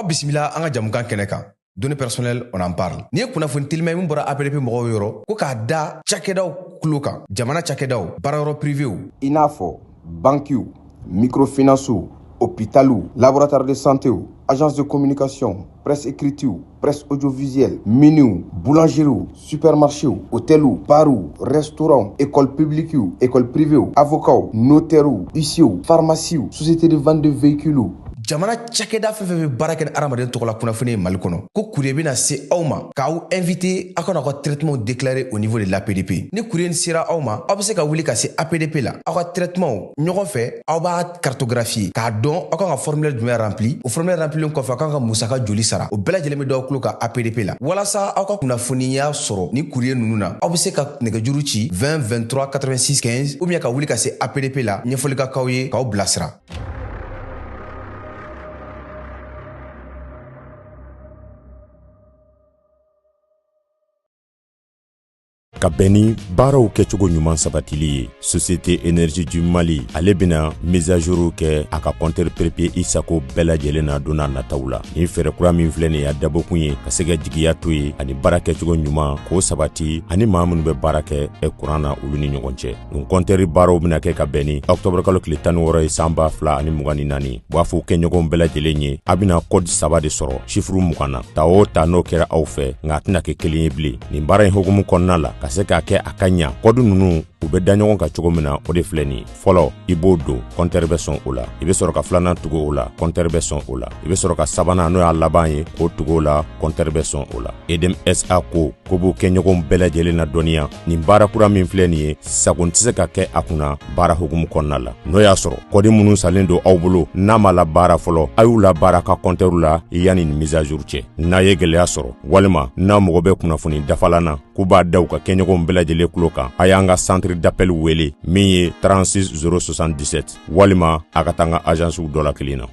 Bismillah an ka jamukan kɛnɛ kan. Données personnelles, on en parle. Ni ye kunnafoni teliman min bɔra APDP mɔgɔw yɔrɔ ko k'a da cakɛdaw kulo kan, jamana cakɛdaw, baarayɔrɔ privéw. I n'a fɔ banquiw, microfinancew, hôpitaux, laboratoires de santé, agences de communication, presse écrite, presse audiovisuelle, miniw, boulangeries, supermarchés, hôtels, bars, restaurants, écoles publiques, écoles privées, avocats, notaires, huissiers, pharmacies, sociétés de vente de véhicules. Jamana cakɛda fɛn fɛn bɛ baara kɛ ni adamaden tɔgɔla kunnafoni ye Mali kɔnɔ ko courrier bɛna se aw ma k'aw invité aw kana aw ka traitement déclaré au niveau de l'APDP. Ni courrier sera aw ma, aw bɛ se ka wuli ka se APDP la. Aw ka traitement ɲɔgɔn fɛ aw b'a cartographier k'a dɔn aw kan ka formulaire jumɛn rempli. O formulaire remplilen kɔfɛ aw kan ka musaka joli sara. O bɛɛ lajɛlen bɛ d'aw kulo ka APDP la. Walasa aw ka kunnafoniya sɔrɔ ni courrier ninnu na, aw bɛ se ka nɛgɛjuru ci 20 23 86 15 ou bien ka wuli ka se APDP la ɲɛfɔli ka k'aw ye k'aw bilasira. Ka bɛn ni baaraw kɛcogo ɲuman sabatili ye Société Énergie du Mali ale bena mise à jour kɛ a ka compteur papier Isako bɛɛ lajɛlen na donna nataw la. Ni fɛrɛ kura min filɛ nin y'a dabɔkun ye ka se ka jigiya to ye ani baara kɛcogo ɲuman k'o sabati ani maa minnu bɛ baara kɛ kuran na olu ni ɲɔgɔn cɛ. Nin compteur baaraw bena kɛ ka bɛn ni octobre kalo tile 16 ye san 2024 b'a fɔ kɛɲɔgɔn bɛɛ lajɛlen ye a bena code 3 de sɔrɔ chiffre 20 na ta o ta n'o kɛra aw fɛ nka a tɛna kɛ kelen ye bilen. Nin baara in hukumu kɔnɔna la ka se k'a kɛ a ka ɲa kɔdu nunu u bɛ da ɲɔgɔn kan cogo min na o de filɛ nin fɔlɔ i b'o don compteur bɛ sɔn o la i bɛ sɔrɔ ka filanan tugu o la compteur bɛ sɔn o la i bɛ sɔrɔ ka sabanan n'o y'a laban ye k'o tugu o la compteur bɛ sɔn o la. EDM SA ko b'o kɛ ɲɔgɔn bɛɛ lajɛlen na dɔnniya nin baara kura min filɛ nin ye sagon tɛ se ka kɛ a kunna baara hukumu kɔnɔna la. N'o y'a sɔrɔ kɔdi minnu salen don aw bolo n'a ma la baara fɔlɔ a y'u la baara ka compteur la yanni nin mise à jour cɛ. N'a ye gɛlɛya sɔrɔ walima n'a mɔgɔ bɛ kunnafoni dafalan na k'u b'a da u ka kɛɲɔgɔn bɛɛ lajɛlen kulo kan a y'an ka centre d'appel wele min ye 36 077 walima a ka taa an ka agence dɔ la kelen na.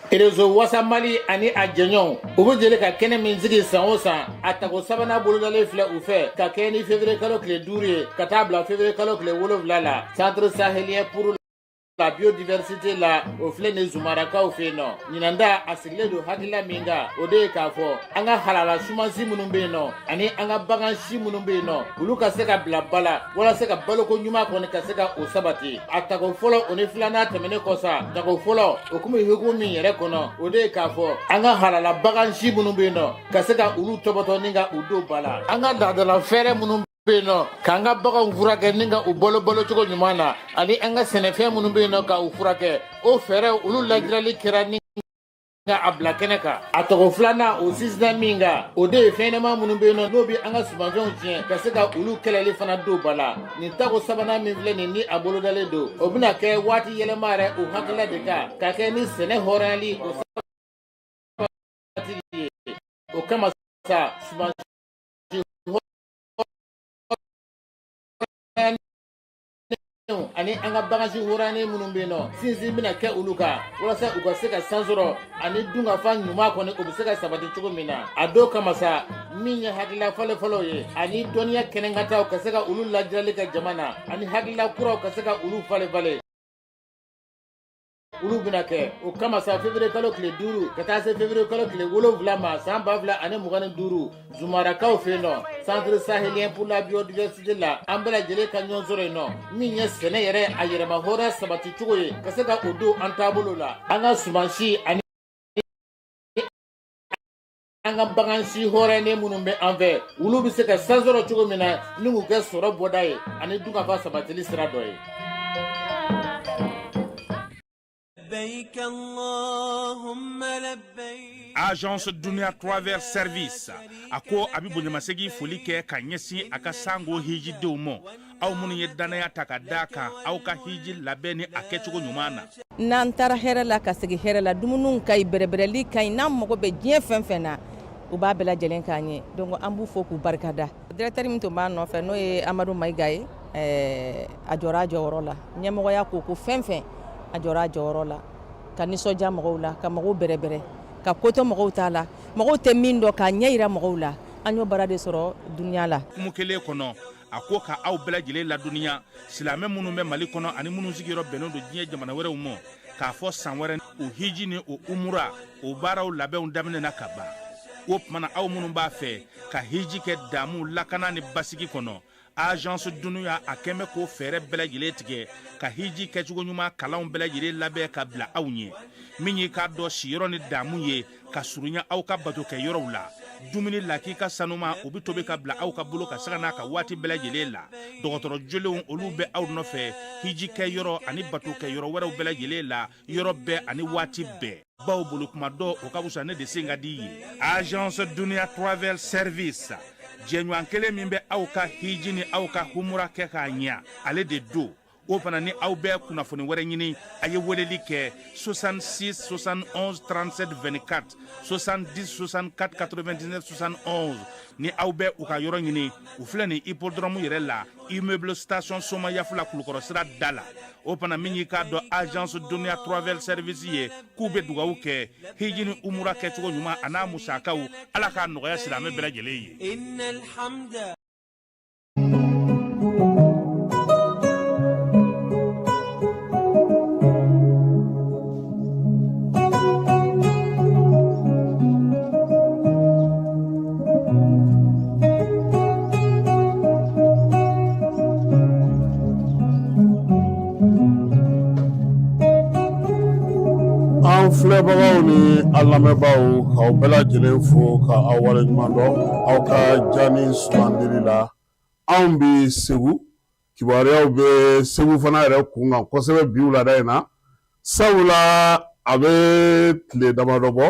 Réseau Wassa Mali ani a jɛɲɔgɔnw u bɛ jeli ka kɛnɛ min sigi san o san a tago sabanan bolodalen filɛ u fɛ ka kɛ ni février kalo tile 5 ye ka taa bila février kalo tile 7 la centre sahélien pour la biodiversité la o filɛ ni Zumarakaw fɛ yen nɔ ɲinanda a sigilen don hakilila min kan o de ye k'a fɔ an ka halala sumansi minnu bɛ yen nɔ ani an ka bagan si minnu bɛ yen nɔ olu ka se ka bila ba la walasa ka baloko ɲuman kɔni ka se ka o sabati a tago fɔlɔ o ni filanan tɛmɛnen kɔsa tago fɔlɔ o kun bɛ hukumu min yɛrɛ kɔnɔ o de ye k'a fɔ an ka halala bagan si minnu bɛ yen nɔ ka se ka olu tɔbɔtɔ ni ka u don ba la an ka laadala fɛɛrɛ minnu beno k'an ka baganw furakɛ ni ka u balo cogo ɲuman na ani an ka sɛnɛfɛn minnu bɛ yen nɔ ka u furakɛ o fɛɛrɛ olu lajirali kɛra ni ka a bila kɛnɛ kan a tɔgɔ filanan o sinsinna min kan o de ye fɛnɲɛnama minnu bɛ yen nɔ n'o bɛ an ka sumanfɛnw tiɲɛ ka se ka olu kɛlɛli fana don ba la nin tako sabanan min filɛ nin ni a bolodalen don o bɛna kɛ waati yɛlɛma yɛrɛ o hakilila de kan ka kɛ ni sɛnɛ hɔrɔnyali o sabati ye o kama sa sumansi ani an ka bagansi hɔrɔnyali minnu bɛ yen nɔ sinsin bɛna kɛ olu kan walasa u ka se ka san sɔrɔ ani dunkafa ɲuman kɔni o bɛ se ka sabati cogo min na a don kama sa min ye hakilila fɔlɔfɔlɔ ye ani dɔnniya kɛnɛkataw ka se ka olu lajirali kɛ jama na ani hakilila kuraw ka se ka olu falen olu bɛna kɛ o kama sa février kalo tile 5 ka taa se février kalo tile 7 ma san 2025 Zumarakaw fɛ yen nɔ centre sahélien pour la biodiversité la an bɛɛ lajɛlen ka ɲɔgɔn sɔrɔ yen nɔ min ye sɛnɛ yɛrɛ a yɛrɛma hɔrɔnya sabati cogo ye ka se ka o don an taabolo la an ka sumansi ani an ka bagansi hɔrɔnyalen minnu bɛ an fɛ olu bɛ se ka san sɔrɔ cogo min na ni k'u kɛ sɔrɔ bɔda ye ani dunkafa sabatili sira dɔ ye. Agence Dunia Travers Service a ko a bɛ bonyamasegin foli kɛ ka ɲɛsin a ka sango hijidenw ma aw minnu ye danaya ta ka d'a kan aw ka hiji labɛn ni a kɛcogo ɲuman na. N'an taara hɛrɛ la ka segin hɛrɛ la dumuniw ka ɲi bɛrɛbɛrɛli ka ɲi n'an mago bɛ diɲɛ fɛn fɛn na u b'a bɛɛ lajɛlen k'an ye donc an b'u fo k'u barikada. Directeur min tun b'a nɔfɛ n'o ye Amadu Mayiga ye a jɔra a jɔyɔrɔ la ɲɛmɔgɔya ko fɛn fɛn a jɔra a jɔyɔrɔ la ka nisɔndiya mɔgɔw la ka mɔgɔw bɛrɛbɛrɛ ka koto mɔgɔw t'a la mɔgɔw tɛ min dɔn k'a ɲɛ yira mɔgɔw la an y'o baara de sɔrɔ duniya la. Kumu kelen kɔnɔ a ko ka aw bɛɛ lajɛlen ladɔnniya silamɛ minnu bɛ Mali kɔnɔ ani minnu sigiyɔrɔ bɛnnen don diɲɛ jamana wɛrɛw ma k'a fɔ san wɛrɛ o hiji ni o umura o baaraw labɛnw daminɛna ka ban o tumana aw minnu b'a fɛ ka hiji kɛ damu lakana ni basigi kɔnɔ agence dunuya a kɛmɛ ko fɛɛrɛ bɛɛ lajɛlen tigɛ ka hiji kɛcogo ɲuman kalanw bɛɛ lajɛlen labɛn ka bila aw ɲɛ min ye k'a dɔn siyɔrɔ ni damu ye ka surunya aw ka bato kɛ yɔrɔw la dumuni lak'i ka sanuma o bi tobi ka bila aw ka bolo ka saga n'a ka waati bɛɛ lajɛlen la dɔgɔtɔrɔ jolenw olu bɛ aw nɔfɛ hiji kɛ yɔrɔ ani bato kɛ yɔrɔ wɛrɛw bɛɛ lajɛlen la yɔrɔ bɛɛ ani waati bɛɛ baw bolo kuma dɔ o ka fusa ne de sen ka di ye agence dunuya travel service jɛɲɔgɔn kelen min bɛ aw ka hiji ni aw ka humura kɛ k'a ɲɛ ale de do o fana ni aw bɛɛ kunnafoni wɛrɛ ɲini a ye weleli kɛ 66 71 37 24 70 64 99 71 ni aw bɛɛ u ka yɔrɔ ɲini u filɛ ni hippodrome yɛrɛ la immeuble station Soma Yafula Kulukɔrɔ sira da la o fana min y'i k'a dɔn agence dunuya travel service ye k'u bɛ dugawu kɛ hiji ni umura kɛcogo ɲuman a n'a musakaw ala k'a nɔgɔya silamɛ bɛɛ lajɛlen ye. filɛbagaw ni a lamɛnbaaw k'aw bɛɛ lajɛlen fo ka aw waleɲuman dɔn aw ka jani sugandili la anw bi Segu kibaruyaw bɛ Segu fana yɛrɛ kun kan kosɛbɛ bi wulada in na sabula a bɛ tile damadɔ bɔ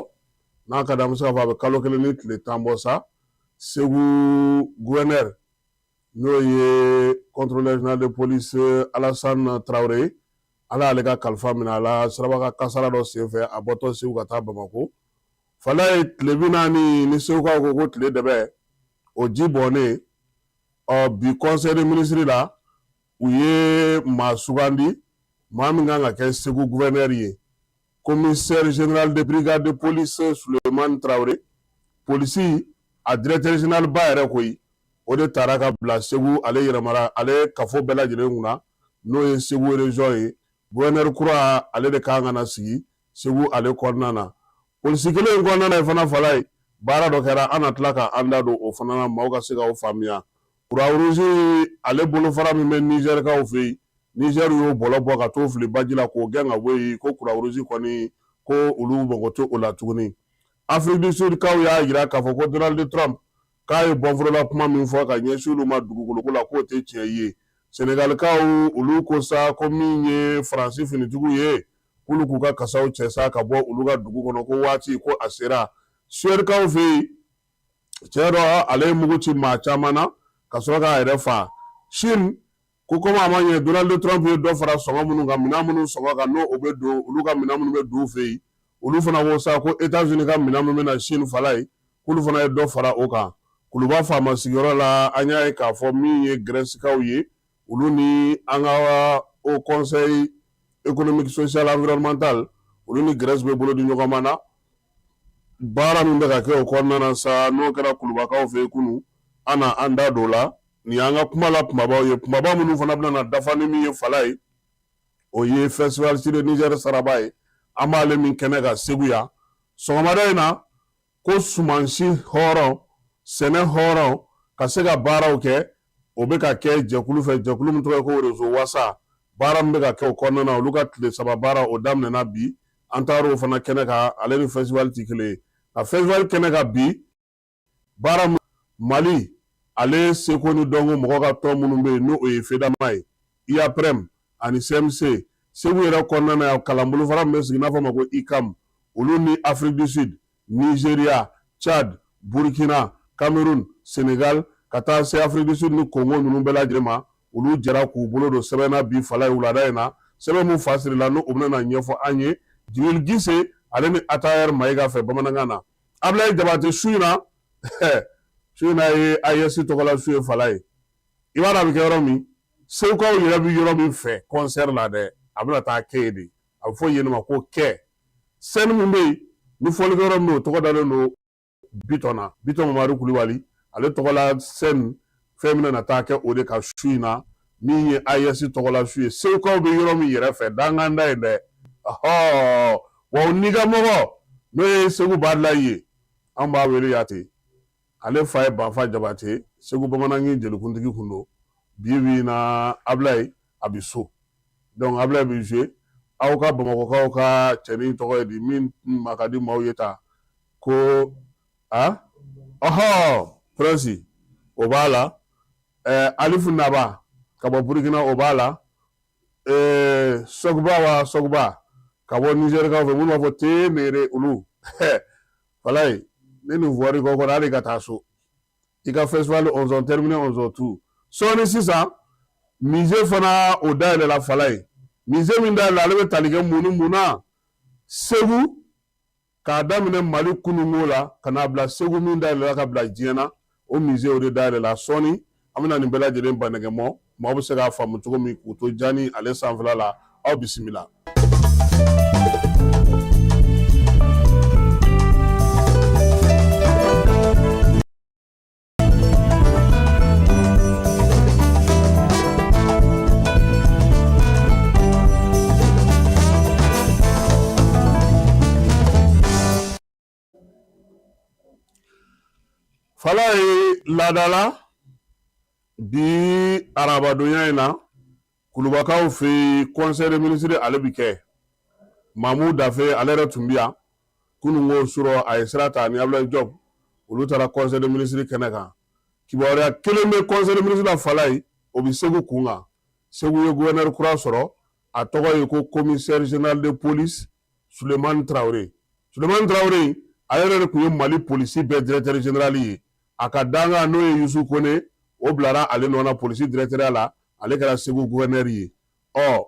n'a ka di an bɛ se k'a fɔ a bɛ kalo kelen ni tile 10 bɔ sa Segu gouverneur n'o ye contrôleur général de police Alassane Traoré ala ale ka kalifa minɛ a la siraba kasara dɔ senfɛ a bɔtɔ Segu ka taa Bamako fala ye tile 40 ni Segukaw ko ko tile dɛbɛ o ji bɔnnen bi conseil des ministres la u ye maa sugandi maa min kan ka kɛ Segu gouverneur ye commissaire général de brigade de police Suleiman Traoré polisi a directeur général ba yɛrɛ koyi o de taara ka bila Segu ale yɛrɛmara ale kafo bɛɛ lajɛlen kunna n'o ye Segu région ye gouverneur kura ale de kan ka na sigi Segu ale kɔnɔna na polisi kelen in kɔnɔna ye fana fala ye baara dɔ kɛra an na tila ka an da don o fana na maaw ka se ka o faamuya Croix Rouge ale bolofara min bɛ Niger kaw fɛ yen Niger y'o bɔlɔ bɔ ka t'o fili baji la k'o gɛn ka bɔ yen ko Croix Rouge kɔni ko olu mago tɛ o la tuguni Afrique du Sud kaw y'a jira k'a fɔ ko Donald Trump k'a ye bɔnforola kuma min fɔ ka ɲɛsin olu ma dugukoloko la k'o tɛ tiɲɛ ye Senegalikaw olu ko sa ko min ye Faransi finitigiw ye k'olu k'u ka kasaw cɛ sa ka bɔ olu ka dugu kɔnɔ ko waati ko a sera Suèdekaw fɛ yen cɛ dɔ ale ye mugu ci maa caman na ka sɔrɔ k'a yɛrɛ fa Chine ko komi a ma ɲɛ Donald Trump ye dɔ fara sɔngɔ minnu kan minɛn minnu sɔngɔ kan n'o bɛ don olu ka minɛn minnu bɛ don u fɛ yen olu fana ko sa ko États-Unis ka minɛn minnu bɛ na Chine fala ye k'olu fana ye dɔ fara o kan kuluba faama sigiyɔrɔ la an y'a ye k'a fɔ min ye Grècekaw ye olu ni an ka au conseil économique social environnemental olu ni Grèce bɛ bolo di ɲɔgɔn ma na baara min bɛ ka kɛ o kɔnɔna na sa n'o kɛra kulubakaw fɛ yen kunu an na an da don o la nin y'an ka kuma la kumabaw ye kumaba minnu fana bɛna na dafa ni min ye fala ye o ye festival de Niger saraba ye an b'ale min kɛnɛ ka Segu yan sɔgɔmada in na ko sumansi hɔrɔn sɛnɛ hɔrɔn ka se ka baaraw kɛ o bɛ ka kɛ jɛkulu fɛ jɛkulu min tɔgɔ ye ko réseau wasa baara min bɛ ka kɛ o kɔnɔna na olu ka tile 3 baara o daminɛna bi an taara o fana kɛnɛ kan ale ni festival ti kelen ye a festival kɛnɛ kan bi baara Mali ale seko ni dɔnko mɔgɔ ka tɔn minnu bɛ yen n'o ye FEDAMA ye IAPREM ani CMC Segu yɛrɛ kɔnɔna na kalanbolofara min bɛ sigi n'a fɔ ma ko ICAM olu ni Afrique du Sud Nigeria Tchad Burkina Cameroun Sénégal ka taa se Afrique du Sud ni Congo ninnu bɛɛ lajɛlen ma olu jɛra k'u bolo don sɛbɛnna bi fala ye wulada in na sɛbɛn mun fasiri la n'o bɛna na ɲɛfɔ an ye Jibril Gise ale ni Atayɛri Mayiga fɛ bamanankan na Ablaye Jabate su in na su in na ye AES tɔgɔla su ye fala ye i b'a dɔn a bɛ kɛ yɔrɔ min Segukaw yɛrɛ bɛ yɔrɔ min fɛ concert la dɛ a bɛna taa kɛ yen de a bɛ fɔ yen ma ko kɛ scène min bɛ yen ni fɔlikɛ yɔrɔ min o tɔgɔ dalen don Bitɔn na Bitɔn Mamadu Kulibali ale tɔgɔla scène fɛn min na taa kɛ o de ka su in na min ye AES tɔgɔla su ye segukaw bɛ yɔrɔ min yɛrɛ fɛ danganda ye dɛ wa o nigamɔgɔ n'o ye Segu Badla ye an b'a wele Yate ale fa ye Banfa Jabate Segu bamanankin jelikuntigi kun don bi in na Ablaye a bɛ so donc Ablaye bɛ jouer aw ka Bamakɔkaw ka cɛnin tɔgɔ ye di min ma ka di maaw ye ta ko Prince o b'a la Alifu Naba ka bɔ Burkina o b'a la Sɔguba ka bɔ Nizɛrikaw fɛ minnu b'a fɔ Téméré olu Falaye ne ni voiri kɔ kɔnɔ hali ka taa so i ka festival 11 terminé 11 tout sɔɔni sisan musée fana o dayɛlɛla Falaye musée min dayɛlɛ ale bɛ tali kɛ mun na Segu k'a daminɛ Mali kunungo la ka n'a bila Segu min dayɛlɛla ka bila diɲɛ na o musée o de dayɛlɛla sɔɔni an bɛna nin bɛɛ lajɛlen banɛgɛmɔ maaw bɛ se k'a faamu cogo min k'u to Jani ale sanfɛla la aw bisimila. Falaye laadala bi arabadonya in na Kulubakaw fɛ conseil des ministres ale bi kɛ Mamu Dafe ale yɛrɛ tun bi yan kunungo sɔrɔ a ye sira ta ni Ablaye Diop olu taara conseil des ministres kɛnɛ kan kibaruya kelen bɛ conseil des ministres la Falaye o bi Segu kun kan Segu ye gouverneur kura sɔrɔ a tɔgɔ ye ko commissaire général de police Sulemani Traoré a yɛrɛ de tun ye Mali polisi bɛɛ directeur général ye a ka danga n'o ye Yusu Kone o bilara ale nɔ na polisi directeur la ale kɛra Segu gouverneur ye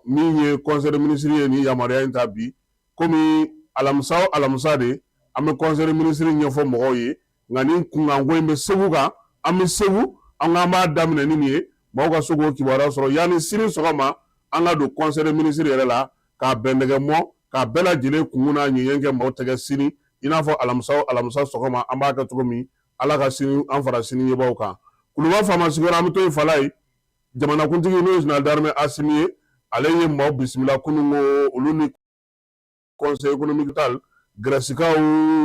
min ye conseil des ministres ye ni yamaruya in ta bi komi alamisa de an bɛ conseil des ministres ɲɛfɔ mɔgɔw ye nka nin kunkanko in bɛ Segu kan an bɛ Segu an k'an b'a daminɛ ni nin ye maaw ka se k'o kibaruya sɔrɔ yanni sini sɔgɔma an ka don conseil des ministres yɛrɛ la k'a bɛnnɛgɛmɔ k'a bɛɛ lajɛlen kungun n'a ɲɛɲɛ kɛ maaw tɛgɛ sini i n'a fɔ alamisa sɔgɔma an b'a kɛ cogo min Ala ka sini an fara sini ɲɛbaaw kan Kuluba faama sigiyɔrɔ an bɛ to yen Falaye jamanakuntigi n'o ye général d'armée Asimi ye ale ye maaw bisimila kunungo olu ni conseil économique tal Grècekaw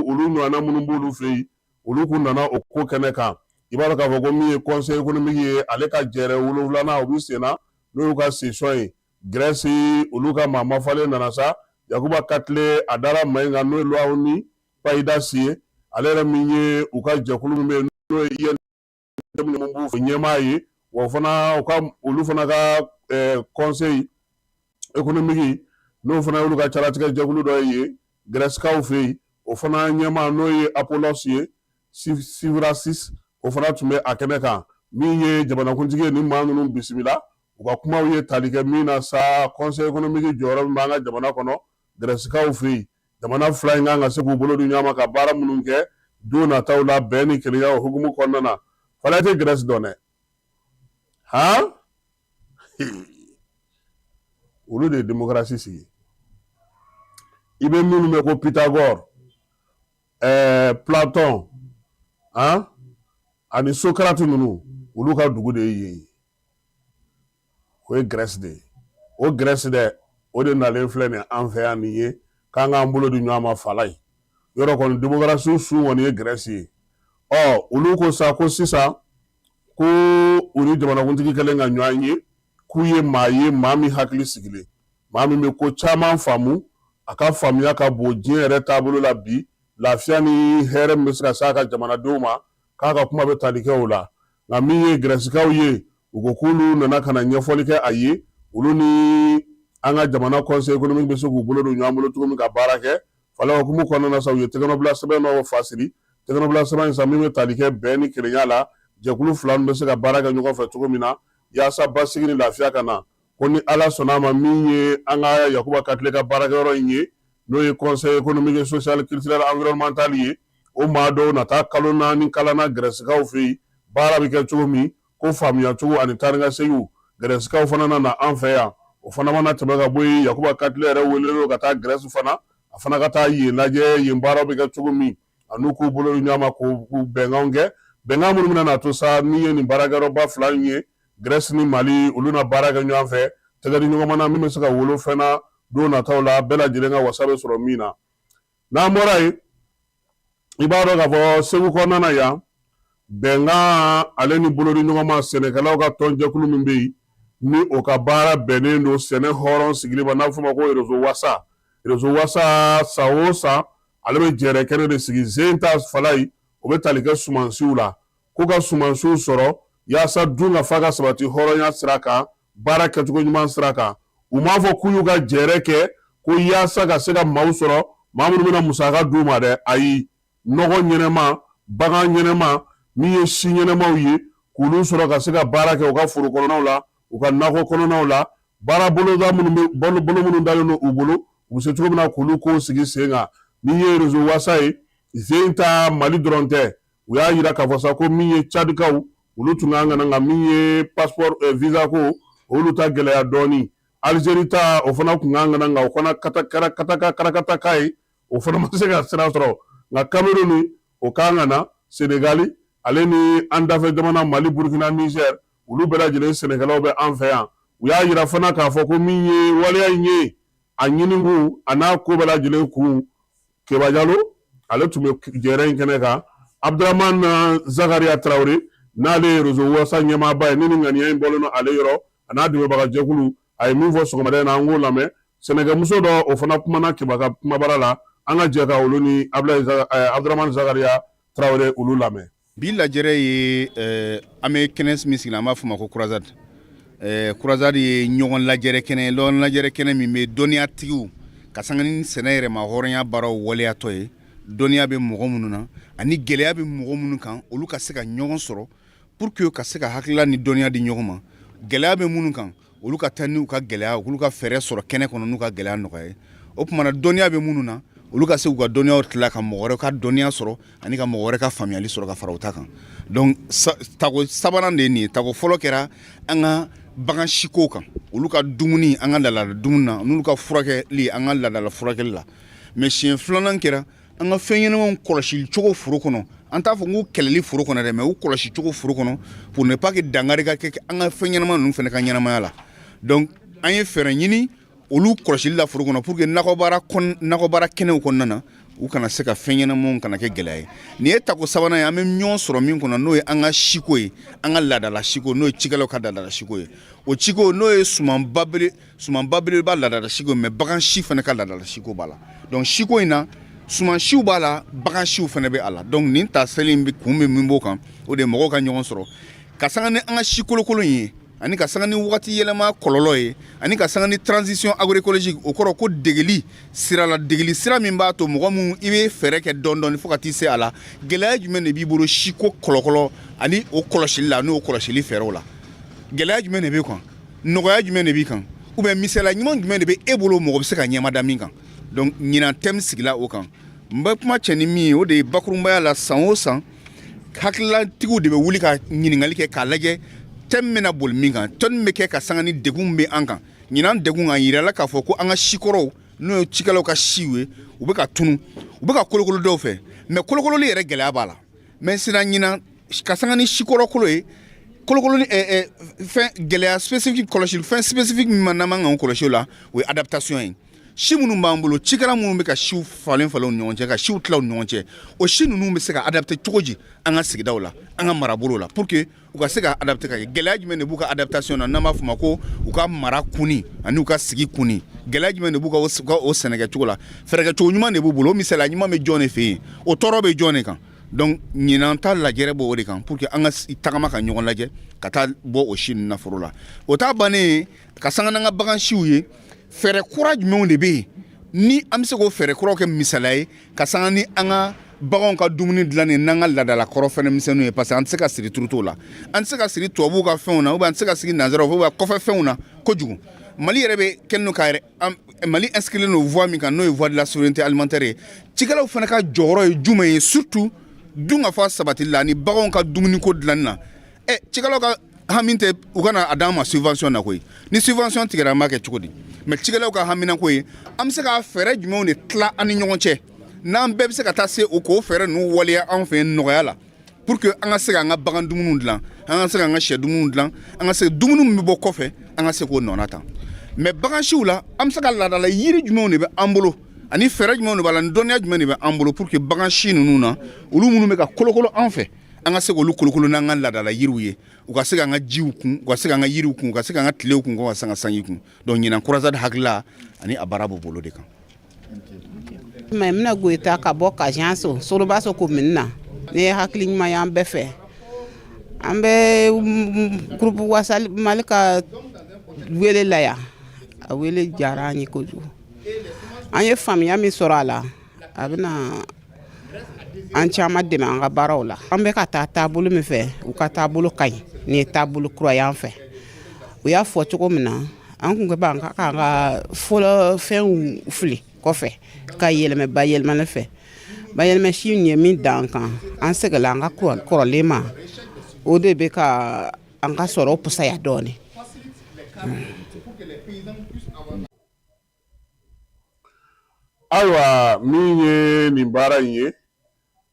olu ɲɔgɔnna minnu b'olu fɛ yen olu kun nana o ko kɛnɛ kan i b'a dɔn k'a fɔ ko min ye conseil économique ye ale ka jɛrɛ 7nan o bɛ sen na n'o y'u ka session ye Grèce olu ka maa mafalen nana sa Yakuba Katile a dara maa in kan n'o ye Luwawu ni Payidasi ye ale yɛrɛ min ye u ka jɛkulu min bɛ yen n'o ye INT minnu b'u fɛ ɲɛmaa ye wa olu fana ka conseil économique n'o fana y'olu ka caratigɛ jɛkulu dɔ ye Grècekaw fɛ yen o fana ɲɛmaa n'o ye Apollos ye Sivrasis o fana tun bɛ a kɛnɛ kan min ye jamanakuntigi ye ni maa ninnu bisimila u ka kumaw ye tali kɛ min na sa conseil économique jɔyɔrɔ min b'an ka jamana kɔnɔ Grècekaw fɛ yen jamana fila in kan ka se k'u bolo di ɲɔgɔn ma ka baara minnu kɛ don nataw la bɛn ni kelenya o hukumu kɔnɔna na Falaye tɛ Grèce dɔn dɛ olu de ye démocratie sigi i bɛ minnu mɛn ko Pythagore Platon ani Socrate ninnu olu ka dugu de ye yen o ye Grèce de ye o Grèce dɛ o de nalen filɛ nin an fɛ yan nin ye k'an k'an bolo di ɲɔgɔn ma Falaye yɔrɔ kɔni démocratie su kɔni ye Grèce ye olu ko sa ko sisan ko u ni jamanakuntigi kɛlen ka ɲɔgɔn ye k'u ye maa min hakili sigilen maa min bɛ ko caman faamu a ka faamuya ka bon diɲɛ yɛrɛ taabolo la bi lafiya ni hɛrɛ min bɛ se ka s'a ka jamanadenw ma k'a ka kuma bɛ tali kɛ o la nka min ye Grècekaw ye u ko k'olu nana ka na ɲɛfɔli kɛ a ye olu ni an ka jamana conseil économique bɛ se k'u bolo don ɲɔgɔn bolo cogo min ka baara kɛ Falaye hukumu kɔnɔna na sa u ye tɛgɛnɔbila sɛbɛn dɔ fasiri tɛgɛnɔbila sɛbɛn in sa min bɛ tali kɛ bɛn ni kelenya la jɛkulu fila min bɛ se ka baara kɛ ɲɔgɔn fɛ cogo min na yaasa basigi ni lafiya ka na ko ni Ala sɔnna a ma min ye an ka Yakuba Katile ka baarakɛyɔrɔ in ye n'o ye conseil économique social culturel environnemental ye o maa dɔw nata kalo 4 kalanna Grècekaw fɛ yen baara bɛ kɛ cogo min ko faamuya cogo ani taa ni ka seginw Grècekaw fana nana an fɛ yan o fana mana tɛmɛ ka bɔ yen Yakuba Katile yɛrɛ welelen ka taa Grèce fana a fana ka taa yen lajɛ yen baaraw bɛ kɛ cogo min a n'u k'u bolo di ɲɔgɔn ma k'u bɛnkanw kɛ bɛnkan minnu bɛna na to sa n'i ye nin baarakɛyɔrɔba fila in ye Grèce ni Mali olu na baara kɛ ɲɔgɔn fɛ tɛgɛdi ɲɔgɔn na min bɛ se ka wolo fɛn na don nataw la bɛɛ lajɛlen ka wasa bɛ sɔrɔ min na n'an bɔra yen i b'a dɔn k'a fɔ Segu kɔnɔna na yan bɛnkan ale ni bolodi ɲɔgɔn ma sɛnɛkɛlaw ka tɔnjɛkulu min bɛ yen ni o ka baara bɛnnen don sɛnɛ hɔrɔn sigili ma n'a bɛ fɔ o ma ko réseau wasa san o san ale bɛ jɛrɛ kɛnɛ de sigi sen ta fala yi o bɛ tali kɛ sumansiw la k'u ka sumansiw sɔrɔ yaasa dun ka fa ka sabati hɔrɔnya sira kan baara kɛcogo ɲuman sira kan u m'a fɔ k'u y'u ka jɛrɛ kɛ ko yaasa ka se ka maaw sɔrɔ maa minnu bɛna musaka d'u ma dɛ ayi nɔgɔ ɲɛnɛma bagan ɲɛnɛma min ye si ɲɛnɛmaw ye k'olu sɔrɔ ka se ka baara kɛ u ka foro kɔnɔnaw la u ka nakɔ kɔnɔnaw la baara boloda bolo minnu dalen don u bolo u bɛ se cogo min na k'olu kow sigi sen kan min ye réseau wasa ye sen ta Mali dɔrɔn tɛ u y'a yira k'a fɔ sa ko min ye Tchadikaw olu tun kan ka na nka min ye passeport visa ko olu ta gɛlɛya dɔɔni Algérie ta o fana tun kan ka na nka o fana katakata ka ye o fana ma se ka sira sɔrɔ nka Cameroun o kan ka na Sénégal ale ni an dafɛ jamana Mali Burkina Niger olu bɛɛ lajɛlen sɛnɛkɛlaw bɛ an fɛ yan u y'a yira fana k'a fɔ ko min ye waleya in ye a ɲinikun a n'a ko bɛɛ lajɛlen kun Keba Jalo ale tun bɛ jɛrɛ in kɛnɛ kan Abdramane Zakaria Traoré n'ale ye réseau wasa ɲɛmaaba ye ni nin ŋaniya in bɔlen don ale yɔrɔ a n'a dɛmɛbaga jɛkulu a ye min fɔ sɔgɔmada in na an k'o lamɛn sɛnɛkɛmuso dɔ o fana kumana Keba ka kumabara la an ka jɛ ka olu ni Abdramane Zakaria Traoré olu lamɛn. Bi lajɛrɛ ye an bɛ kɛnɛ min sigi an b'a fɔ ma ko Croisade Croisade ye ɲɔgɔn lajɛrɛ kɛnɛ ɲɔgɔn lajɛrɛ kɛnɛ min bɛ dɔnniyatigiw ka sanga ni sɛnɛ yɛrɛ ma hɔrɔnya baaraw waleyatɔ ye dɔnniya bɛ mɔgɔ minnu na ani gɛlɛya bɛ mɔgɔ minnu kan olu ka se ka ɲɔgɔn sɔrɔ pour que ka se ka hakilila ni dɔnniya di ɲɔgɔn ma gɛlɛya bɛ minnu kan olu ka taa n'u ka gɛlɛya olu ka fɛɛrɛ sɔrɔ kɛnɛ kɔnɔ n'u ka gɛlɛya nɔgɔya o tuma na dɔnniya bɛ minnu na olu ka se k'u ka dɔnniyaw tila ka mɔgɔ wɛrɛ ka dɔnniya sɔrɔ ani ka mɔgɔ wɛrɛ ka faamuyali sɔrɔ ka fara u ta kan donc tago sabanan de ye nin ye tago fɔlɔ kɛra an ka bagan sikow kan olu ka dumuni an ka ladala dumuni na n'olu ka furakɛli an ka ladala furakɛli la mais siɲɛ filanan kɛra an ka fɛn ɲɛnamaw kɔlɔsili cogo foro kɔnɔ an t'a fɔ n ko kɛlɛli foro kɔnɔ dɛ mais u kɔlɔsi cogo foro kɔnɔ pour ne pas que dangari ka kɛ an ka fɛn ɲɛnama ninnu fana ka ɲɛnamaya la donc an ye fɛɛrɛ ɲini olu kɔlɔsili la foro kɔnɔ pour que nakɔbaara kɛnɛw kɔnɔna na u kana se ka fɛn ɲɛnamaw kana kɛ gɛlɛya ye nin ye tako sabanan ye an bɛ ɲɔgɔn sɔrɔ min kɔnɔ n'o ye an ka siko ye an ka ladala siko n'o ye cikɛlaw ka ladala siko ye o ciko n'o ye sumanba belebeleba ladala siko mais bagan si fana ka ladala siko b'a la donc siko in na suman siw b'a la bagan siw fana bɛ a la donc nin taaseli in kun bɛ min b'o kan o de ye mɔgɔw ka ɲɔgɔn sɔrɔ ka sanga ni an ka si kolokolo in ye ani ka sanga ni wagati yɛlɛma kɔlɔlɔ ye ani ka sanga ni transition agroécologique o kɔrɔ ko degeli sira la degeli sira min b'a to mɔgɔ mun i bɛ fɛɛrɛ kɛ dɔɔni fo ka t'i se a la gɛlɛya jumɛn de b'i bolo siko kɔlɔkɔlɔ ani o kɔlɔsili la n'o kɔlɔsili fɛɛrɛw la gɛlɛya jumɛn de b'i kan nɔgɔya jumɛn de b'i kan ou bien misaliya ɲuman jumɛn de bɛ e bolo mɔgɔ bɛ se ka ɲɛma da min kan donc ɲinan thème sigila o kan n bɛ kuma cɛ ni min ye o de ye bakurunbaya la san o san hakililatigiw de bɛ wuli ka ɲininkali kɛ k'a lajɛ thème bɛna boli min kan thème bɛ kɛ ka sanga ni degun bɛ an kan ɲinan degun a yirala k'a fɔ ko an ka sikɔrɔw n'o ye cikɛlaw ka siw ye u bɛ ka tunu u bɛ ka kolokolo dɔw fɛ mais kolokololi yɛrɛ gɛlɛya b'a la mais sisan ɲinan ka sanga ni sikɔrɔkolo ye kolokolo ni fɛn gɛlɛya spécifique kɔlɔsili fɛn spécifique min n'an man kan kɔlɔsi o la o ye adaptation ye si minnu b'an bolo cikɛla minnu bɛ ka siw falen u ni ɲɔgɔn cɛ ka siw tila u ni ɲɔgɔn cɛ o si ninnu bɛ se ka adapter cogo di an ka sigidaw la an ka marabolo la pour que u ka se ka adapter ka kɛ gɛlɛya jumɛn de b'u ka adaptation na n'an b'a fɔ ma ko u ka mara kunni ani u ka sigi kunni gɛlɛya jumɛn de b'u ka o sɛnɛkɛ cogo la fɛɛrɛ kɛcogo ɲuman de b'u bolo o misaliya ɲuman bɛ jɔn de fɛ yen o tɔɔrɔ bɛ jɔn de kan donc ɲinan ta lajɛrɛ b'o de kan pour que an ka tagama ka ɲɔgɔn lajɛ ka taa bɔ o si ninnu na foro la o t'a bannen ka sanga n'an ka bagan siw ye fɛɛrɛ kura jumɛnw de bɛ yen ni an bɛ se k'o fɛɛrɛ kuraw kɛ misaliya ye ka sanga ni an ka baganw ka dumuni dilanni n'an ka ladala kɔrɔ fɛnɛ misɛnninw ye parce que an tɛ se ka siri turuto la an tɛ se ka siri tubabuw ka fɛnw na ou bien an tɛ se ka siri nanzaraw ou bien kɔfɛ fɛnw na kojugu Mali yɛrɛ bɛ kɛlen don ka yɛrɛ Mali inscrire no voie min kan n'o ye voie de la souveraineté alimentaire ye cikɛlaw fana ka jɔyɔrɔ ye jumɛn ye surtout dun ka fa sabatili la ni baganw ka dumuni ko dilanni na cikɛlaw ka hami tɛ u kana a d'an ma subvention na koyi ni subvention tigɛra an b'a kɛ cogo di mais cikɛlaw ka hamina ko ye an bɛ se ka fɛɛrɛ jumɛnw de tila an ni ɲɔgɔn cɛ n'an bɛɛ bɛ se ka taa se o k'o fɛɛrɛ ninnu waleya anw fɛ nɔgɔya la pour que an ka se ka an ka bagan dumuniw dilan an ka se ka an ka sɛ dumuniw dilan an ka se dumuni min bɛ bɔ kɔfɛ an ka se k'o nɔna ta mais bagansiw la an bɛ se ka laadala yiri jumɛnw de bɛ an bolo ani fɛɛrɛ jumɛnw de b'a la ni dɔnniya jumɛn de bɛ an bolo pour que bagansi ninnu na olu minnu bɛ ka kolokolo an fɛ an ka se k'olu kolokolo n'an ka laadala yiriw ye u ka se k'an ka jiw kun u ka se k'an ka yiriw kun u ka se k'an ka tilew kun ka se ka sanji kun donc ɲinan Kurazadi hakilila ani a baara b'o bolo de kan. Mais mina goita ka bɔ Kajanso Sorobaso commune na ne hakili ɲuman y'an bɛɛ fɛ an bɛ groupe WhatsApp Mali ka wele la yan a wele diyara an ye kojugu an ye faamuya min sɔrɔ a la a bɛna an caman dɛmɛ an ka baaraw la an bɛ ka taa taabolo min fɛ u ka taabolo ka ɲi ni taabolo kura y'an fɛ u y'a fɔ cogo min na an kun bɛ ka ka fɔlɔ fɛnw fili kɔfɛ ka yɛlɛmɛ bayɛlɛmali fɛ bayɛlɛmɛsi ye min da an kan an seginna an ka kɔrɔlen ma o de bɛ ka an ka sɔrɔ pusaya dɔɔnin. Ayiwa min ye nin baara in ye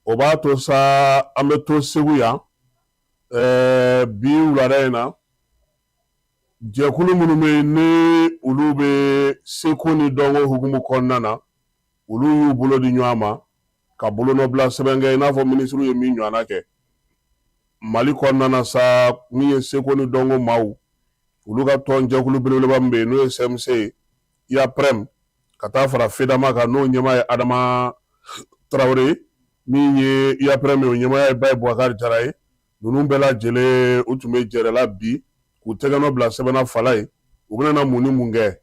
o b'a to sa an bɛ to Segu yan bi wulada in na jɛkulu minnu bɛ yen ni olu bɛ seko ni dɔnko hukumu kɔnɔna na olu y'u bolo di ɲɔgɔn ma ka bolonɔbila sɛbɛn kɛ i n'a fɔ minisiriw ye min ɲɔgɔnna kɛ Mali kɔnɔna na sa min ye seko ni dɔnko maaw olu ka tɔn jɛkulu belebeleba min bɛ yen n'o ye CMC ye IAPREM ka taa fara FEDAMA kan n'o ɲɛmaa ye Adama Traoré min ye IAPREM ye o ɲɛmaa ye Bayi Bubakari Jara ye ninnu bɛɛ lajɛlen u tun bɛ jɛrɛla bi k'u tɛgɛnɔ bila sɛbɛnna fala ye u bɛna mun ni mun kɛ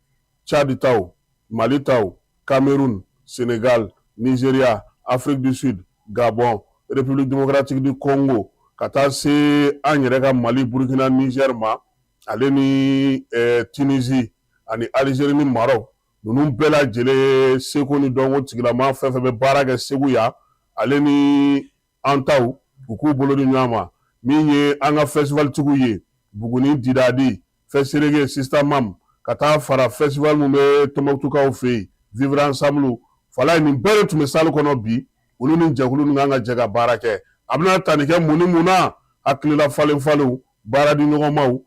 Tchad taw Mali taw Cameroun Sénégal Nigeria Afrique du Sud Gabon République démocratique du Congo ka taa se an yɛrɛ ka Mali Burkina Niger ma ale ni Tunisie ani Algérie ni Maroc ninnu bɛɛ lajɛlen seko ni dɔnko tigilama fɛn fɛn bɛ baara kɛ Segu yan ale ni an taw u k'u bolo di ɲɔgɔn ma min ye an ka festival tigiw ye Buguni Didadi Fɛserege Sistamam ka taa fara festival min bɛ Tɔnbukutukaw fɛ yen Vivre Ensemble fala nin bɛɛ de tun bɛ salle kɔnɔ bi olu ni jɛkulu ninnu kan ka jɛ ka baara kɛ a bɛna tali kɛ mun ni mun na hakilila falen-falenw baara di ɲɔgɔn maw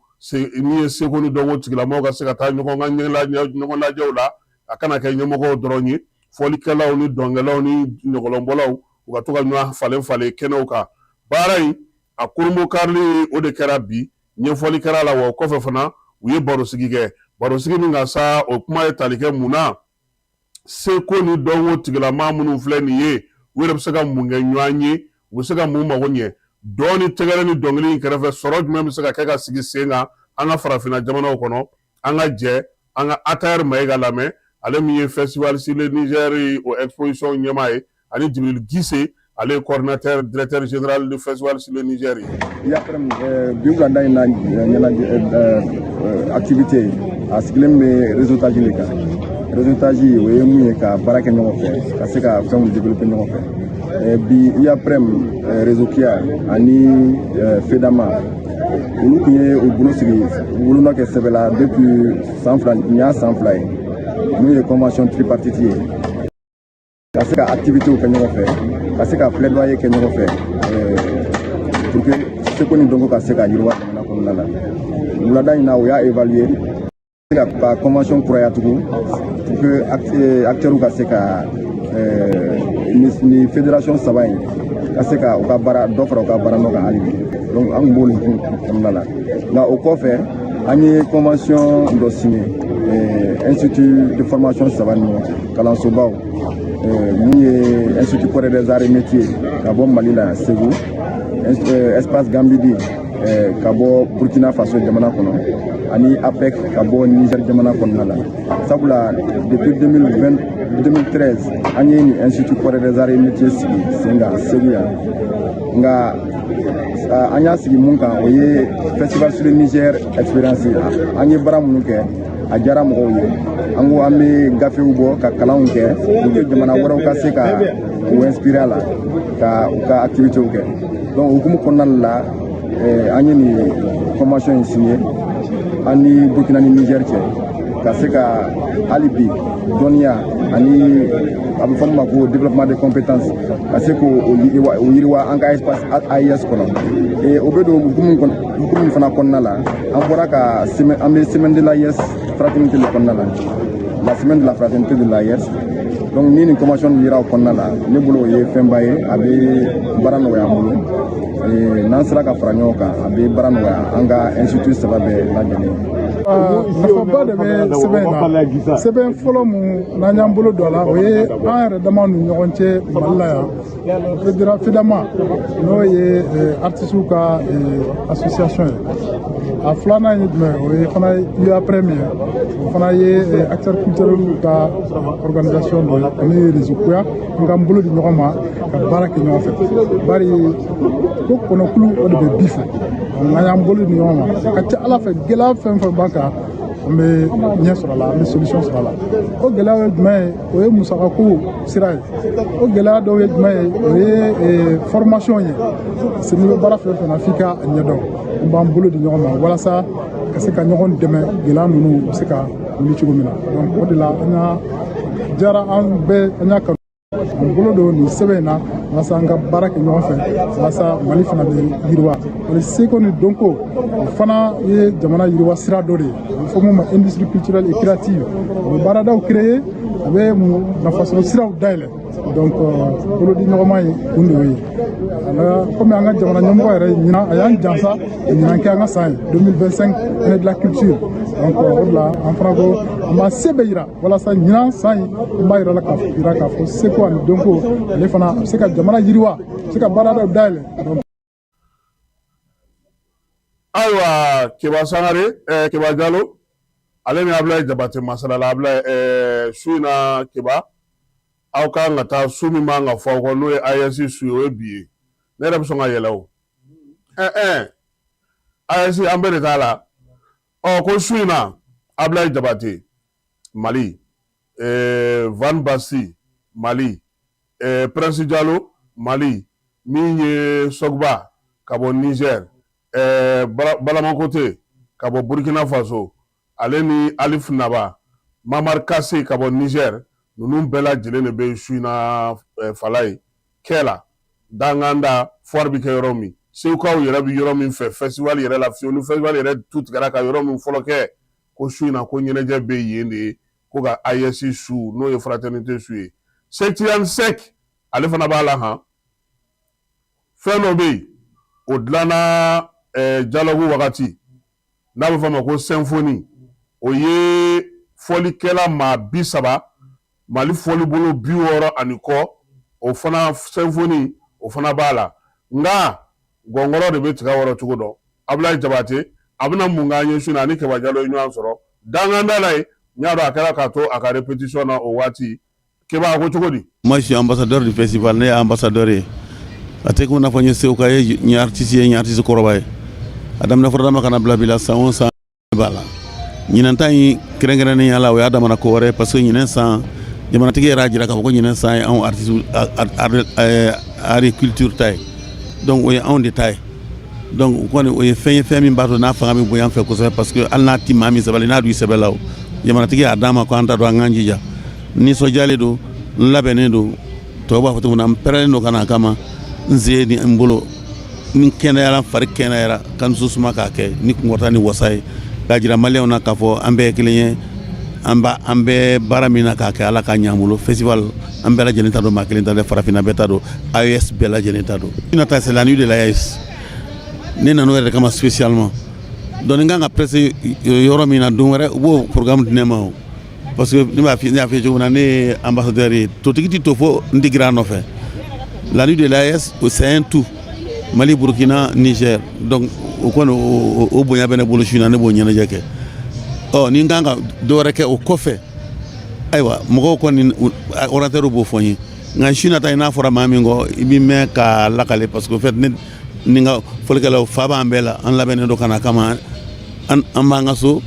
min ye seko ni dɔnko tigilamaw ka se ka taa ɲɔgɔn lajɛw la a kana kɛ ɲɛmɔgɔw dɔrɔn ye fɔlikɛlaw ni dɔnkɛlaw ni ɲɔgɔlɔnbɔlaw u ka to ka ɲɔgɔn falen-falen kɛnɛw kan baara in a kurumbo karili o de kɛra bi ɲɛfɔli kɛra la wa o kɔfɛ fana u ye barosigi kɛ barosigi min ka sa o kuma ye tali kɛ mun na seko ni dɔnko tigilama minnu filɛ nin ye u yɛrɛ bɛ se ka mun kɛ ɲɔgɔn ye u bɛ se ka mun mago ɲɛ dɔɔni tɛgɛrɛ ni dɔnkili in kɛrɛfɛ sɔrɔ jumɛn bɛ se ka kɛ ka sigi sen kan an ka farafinna jamanaw kɔnɔ an ka jɛ an ka Atayɛri Mayiga lamɛn ale min ye festival sur le Niger o exposition ɲɛmaa ye ani Jibril Gise ale ye coordinateur directeur général du festival sur le Niger ye. IAPREM bi wulada in na activité a sigilen bɛ réseautage de kan réseautage o ye mun ye ka baara kɛ ɲɔgɔn fɛ ka se ka fɛnw développer ɲɔgɔn fɛ bi IAPREM Réseaukia ani FEDAMA olu tun ye o bolo sigi wolonɔ kɛ sɛbɛn la depuis san fila nin y'a san fila ye mun ye convention tripartite ye ka se ka activitéw kɛ ɲɔgɔn fɛ ka se ka plaidoyer kɛ ɲɔgɔn fɛ pour que seko ni dɔnko ka se ka yiriwa jamana kɔnɔna la wulada in na o y'a évaluer ka convention kuraya tugun pour que acteurs ka se ka ni fédération saba in ka se ka u ka baara dɔ fara u ka baara nɔ kan hali bi donc an kun b'o nin kɔnɔna la nka o kɔfɛ an ye convention dɔ signé institut de formation saba ninnu kalansobaw mun ye institut Corée des arts et métiers ka bɔ Mali la Segu espace Gambidi ka bɔ Burkina Faso jamana kɔnɔ ani APEC ka bɔ Niger jamana kɔnɔna la sabula depuis 2013 an ye ni institut Corée des arts et métiers sigi sen kan Segu yan nka an y'a sigi mun kan o ye festival sur le Niger expérience an ye baara minnu kɛ a diyara mɔgɔw ye an ko an bɛ gafew bɔ ka kalanw kɛ pour que jamana wɛrɛw ka se ka u inspirer a la ka u ka activitéw kɛ donc hukumu kɔnɔna la an ye nin convention in signé an ni Burkina ni Niger cɛ ka se ka hali bi dɔnniya ani a bɛ fɔ min ma ko développement de compétences ka se k'o yiriwa an ka espace AIS kɔnɔ o bɛ don hukumu fana kɔnɔna la an bɔra ka an bɛ semaine de l'AIS fraternité de kɔnɔna la la semaine de la fraternité de l'AIS donc ni nin convention yira o kɔnɔna la ne bolo o ye fɛnba ye a bɛ baara nɔgɔya an bolo n'an sera ka fara ɲɔgɔn kan a bɛ baara nɔgɔya an ka institut saba bɛɛ lajɛlen. Nafaba de bɛ sɛbɛn na sɛbɛn fɔlɔ mun n'an y'an bolo don a la o ye an yɛrɛ dama ni ɲɔgɔn cɛ Mali la yan FEDAMA n'o ye artistes ka association ye a filanan ye jumɛn o ye fana UAPREM ye o fana ye acteurs culturels ka organisation dɔ ye ani Réseaukuya an k'an bolo di ɲɔgɔn ma ka baara kɛ ɲɔgɔn fɛ bari ko kɔnɔkulu o de bɛ bi fɛ n'an y'an bolo di ɲɔgɔn ma ka ca Ala fɛ gɛlɛya fɛn fɛn b'an kan an bɛ ɲɛ sɔrɔ a la an bɛ solution sɔrɔ a la o gɛlɛya ye jumɛn ye o ye musakako sira ye o gɛlɛya dɔw ye jumɛn ye o ye formation ye parce que n'i bɛ baara fɛn fɛn na f'i ka ɲɛdɔn an b'an bolo di ɲɔgɔn ma walasa ka se ka ɲɔgɔn dɛmɛ gɛlɛya ninnu bɛ se ka wuli cogo min na donc o de la an y'a diyara an bɛɛ an y'a kanu an bolo don nin sɛbɛn in na walasa an ka baara kɛ ɲɔgɔn fɛ walasa Mali fana bɛ yiriwa ani seko ni dɔnko o fana ye jamana yiriwa sira dɔ de ye a bɛ fɔ min ma industrie culturelle et créative a bɛ baaradaw créer a bɛ nafasɔrɔ siraw dayɛlɛ donc bolodi ɲɔgɔnma ye kun de y'o ye komi an ka jamana ɲɛmɔgɔ yɛrɛ ɲinan a y'an jansa ɲinan kɛ an ka san ye 2025 année de la culture donc o de la an fana ko an b'a se bɛɛ yira walasa ɲinan san ye an b'a yira k'a fɔ seko ani dɔnko ale fana a bɛ se ka jamana yiriwa a bɛ se ka baaradaw dayɛlɛ. Ayiwa Keba Sangare Keba Jalo ale ni Ablaye Jabate masalala Ablaye su in na Keba aw ka kan ka taa su min b'an ka fɔ aw kɔ n'o ye AES su ye o ye bi ye ne yɛrɛ bɛ sɔn ka yɛlɛ o AES an bɛɛ de t'a la ko su in na Ablaye Jabate Mali Van Basi Mali Prince Jalo Mali min ye Sogba ka bɔ Niger Balamakote ka bɔ Burkina Faso ale ni Alif Naba Mamar Kase ka bɔ Niger ninnu bɛɛ lajɛlen de bɛ su in na Falaye Kɛla Danganda foire bɛ kɛ yɔrɔ min Segukaw yɛrɛ bɛ yɔrɔ min fɛ festival yɛrɛ la fiyewu ni festival yɛrɛ tu tigɛra ka yɔrɔ min fɔlɔ kɛ ko su in na ko ɲɛnajɛ bɛ yen de ye ko ka AES su n'o ye fraternité su ye Sektian Sek ale fana b'a la han fɛn dɔ bɛ yen o dilanna dialogue wagati n'a bɛ fɔ a ma ko symphonie o ye fɔlikɛla maa 30 Mali fɔli bolo 60 ani kɔ o fana symphonie o fana b'a la nka gɔngɔrɔ de bɛ tigɛ wɔrɔ cogo dɔn Ablaye Jabate a bɛna mun k'an ye su in na ani Keba Jalo ye ɲɔgɔn sɔrɔ danganda la ye n y'a dɔn a kɛra k'a to a ka répétition na o waati Keba a ko cogo di. Moi je suis ambassadeur du festival ne ye ambassadeur ye a tɛ ko n'a fɔ n ye Seguka ye n ye artiste ye n ye artiste kɔrɔba ye a daminɛ fɔra dama kana bila bi la san o san b'a la ɲinan ta in kɛrɛnkɛrɛnnen la o y'a damana ko wɛrɛ parce que ɲinan san jamanatigi yɛrɛ y'a jira k'a fɔ ko ɲinan san ye anw artiste agriculture ta ye donc o ye anw de ta ye donc o kɔni o ye fɛn ye fɛn min b'a to n'a fanga bɛ bonya an fɛ kosɛbɛ parce que hali n'a ti maa min sɛbɛnlen n'a dun sɛbɛn la o jamanatigi y'a d'an ma ko an ta dɔn an k'an jija nisɔndiyalen don n labɛnnen don tɔw b'a fɔ cogo min na n pɛrɛnnen don ka na a kama n sen ni n bolo ni kɛnɛyara n fari kɛnɛyara ka n susuma k'a kɛ ni kunkɔrɔta ni wasa ye k'a jira maliyɛnw na k'a fɔ an bɛɛ ye kelen ye an bɛ baara min na k'a kɛ ala k'a ɲɛ an bolo festival an bɛɛ lajɛlen ta don maa kelen ta dɛ farafinna bɛɛ ta don AES bɛɛ lajɛlen ta don na ta c'est la nuit de l'AES ne nan'o yɛrɛ de kama spécialement donc n kan ka presse yɔrɔ min na don wɛrɛ u b'o programme di ne ma o parce que ne y'a f'i ye cogo min na ne ye ambassadeur ye totigi ti to fo n digira a nɔfɛ la nuit de l'AES c'est un tout Mali Burkina Niger donc o kɔni o bonya bɛ ne bolo su in na ne b'o ɲɛnajɛ kɛ ni n kan ka dɔwɛrɛ kɛ o kɔfɛ ayiwa mɔgɔw kɔni orateur b'o fɔ n ye nka su in na ta n'a fɔra maa min kɔ i b'i mɛn k'a lakale parce que fait ne ni n ka fɔlikɛlaw fa b'an bɛɛ la an labɛnnen don ka na kama an b'an ka so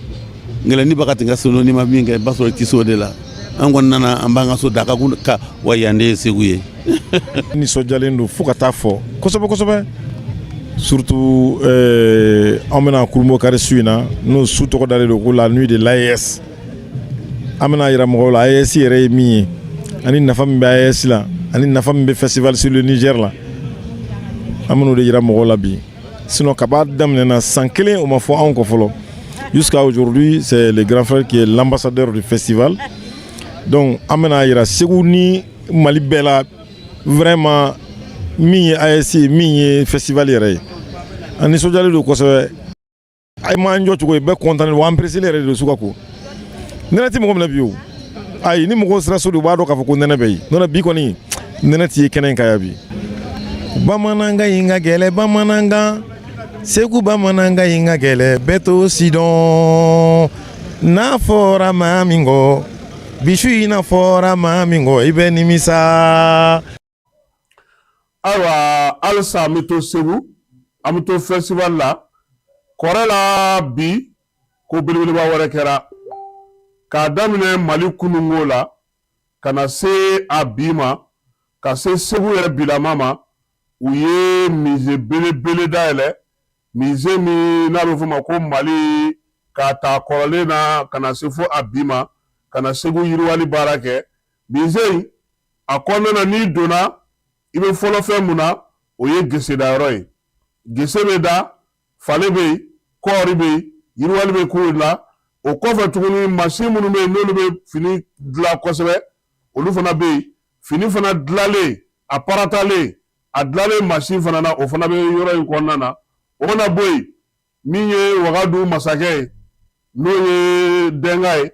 ngɛlɛnni b'a ka tigɛ so n'i ma min kɛ i b'a sɔrɔ i tɛ se o de la an kɔni nana an b'an ka so da ka wa yan de ye Segu ye. Nisɔndiyalen don fo ka taa fɔ kosɛbɛ kosɛbɛ surtout an bɛna Kurumokari su in na n'o su tɔgɔ dalen don ko la nuit de l'AES an bɛna yira mɔgɔw la AES yɛrɛ ye min ye ani nafa min bɛ AES la ani nafa min bɛ festival sur le Niger la an bɛn'o de yira mɔgɔw la bi sinon kaba daminɛna san kelen o ma fɔ anw kɔ fɔlɔ jusqu'à aujourd'hui c'est le grand frère qui est l'ambassadeur du festival donc an bɛna yira Segu ni Mali bɛɛ la vraiment min ye AES ye min ye festival yɛrɛ ye an nisɔndiyalen don kosɛbɛ a ye m'an jɔ cogo ye bɛɛ content don an pressé yɛrɛ de don suka ko nɛnɛ tɛ mɔgɔ min na bi o ayi ni mɔgɔw sera so de u b'a dɔn k'a fɔ ko nɛnɛ bɛ yen n'o tɛ bi kɔni nɛnɛ tɛ ye kɛnɛ in kan yan bi bamanankan in ka gɛlɛ bamanankan Segu bamanankan in ka gɛlɛ bɛɛ t'o si dɔn n'a fɔra maa min kɔ bisu in n'a fɔra maa min kɔ i bɛ nimisa. Ayiwa halisa an bɛ to Segu an bɛ to festival la kɔrɛ la bi ko belebeleba wɛrɛ kɛra k'a daminɛ Mali kunungo la ka na se a bi ma ka se Segu yɛrɛ bilama ma u ye musée belebele dayɛlɛ musée min n'a bɛ fɔ o ma ko Mali k'a ta kɔrɔlen na ka na se fo a bi ma ka na Segu yiriwali baara kɛ musée in a kɔnɔna na n'i donna i bɛ fɔlɔ fɛn mun na o ye gese dayɔrɔ ye gese bɛ da fale bɛ yen kɔɔri bɛ yen yiriwali bɛ k'o la o kɔfɛ tuguni mansin minnu bɛ yen n'olu bɛ fini dilan kosɛbɛ olu fana bɛ yen fini fana dilanlen a paratalen a dilanlen mansin fana na o fana bɛ yɔrɔ in kɔnɔna na o mana bɔ yen min ye Wagadu masakɛ ye n'o ye Denga ye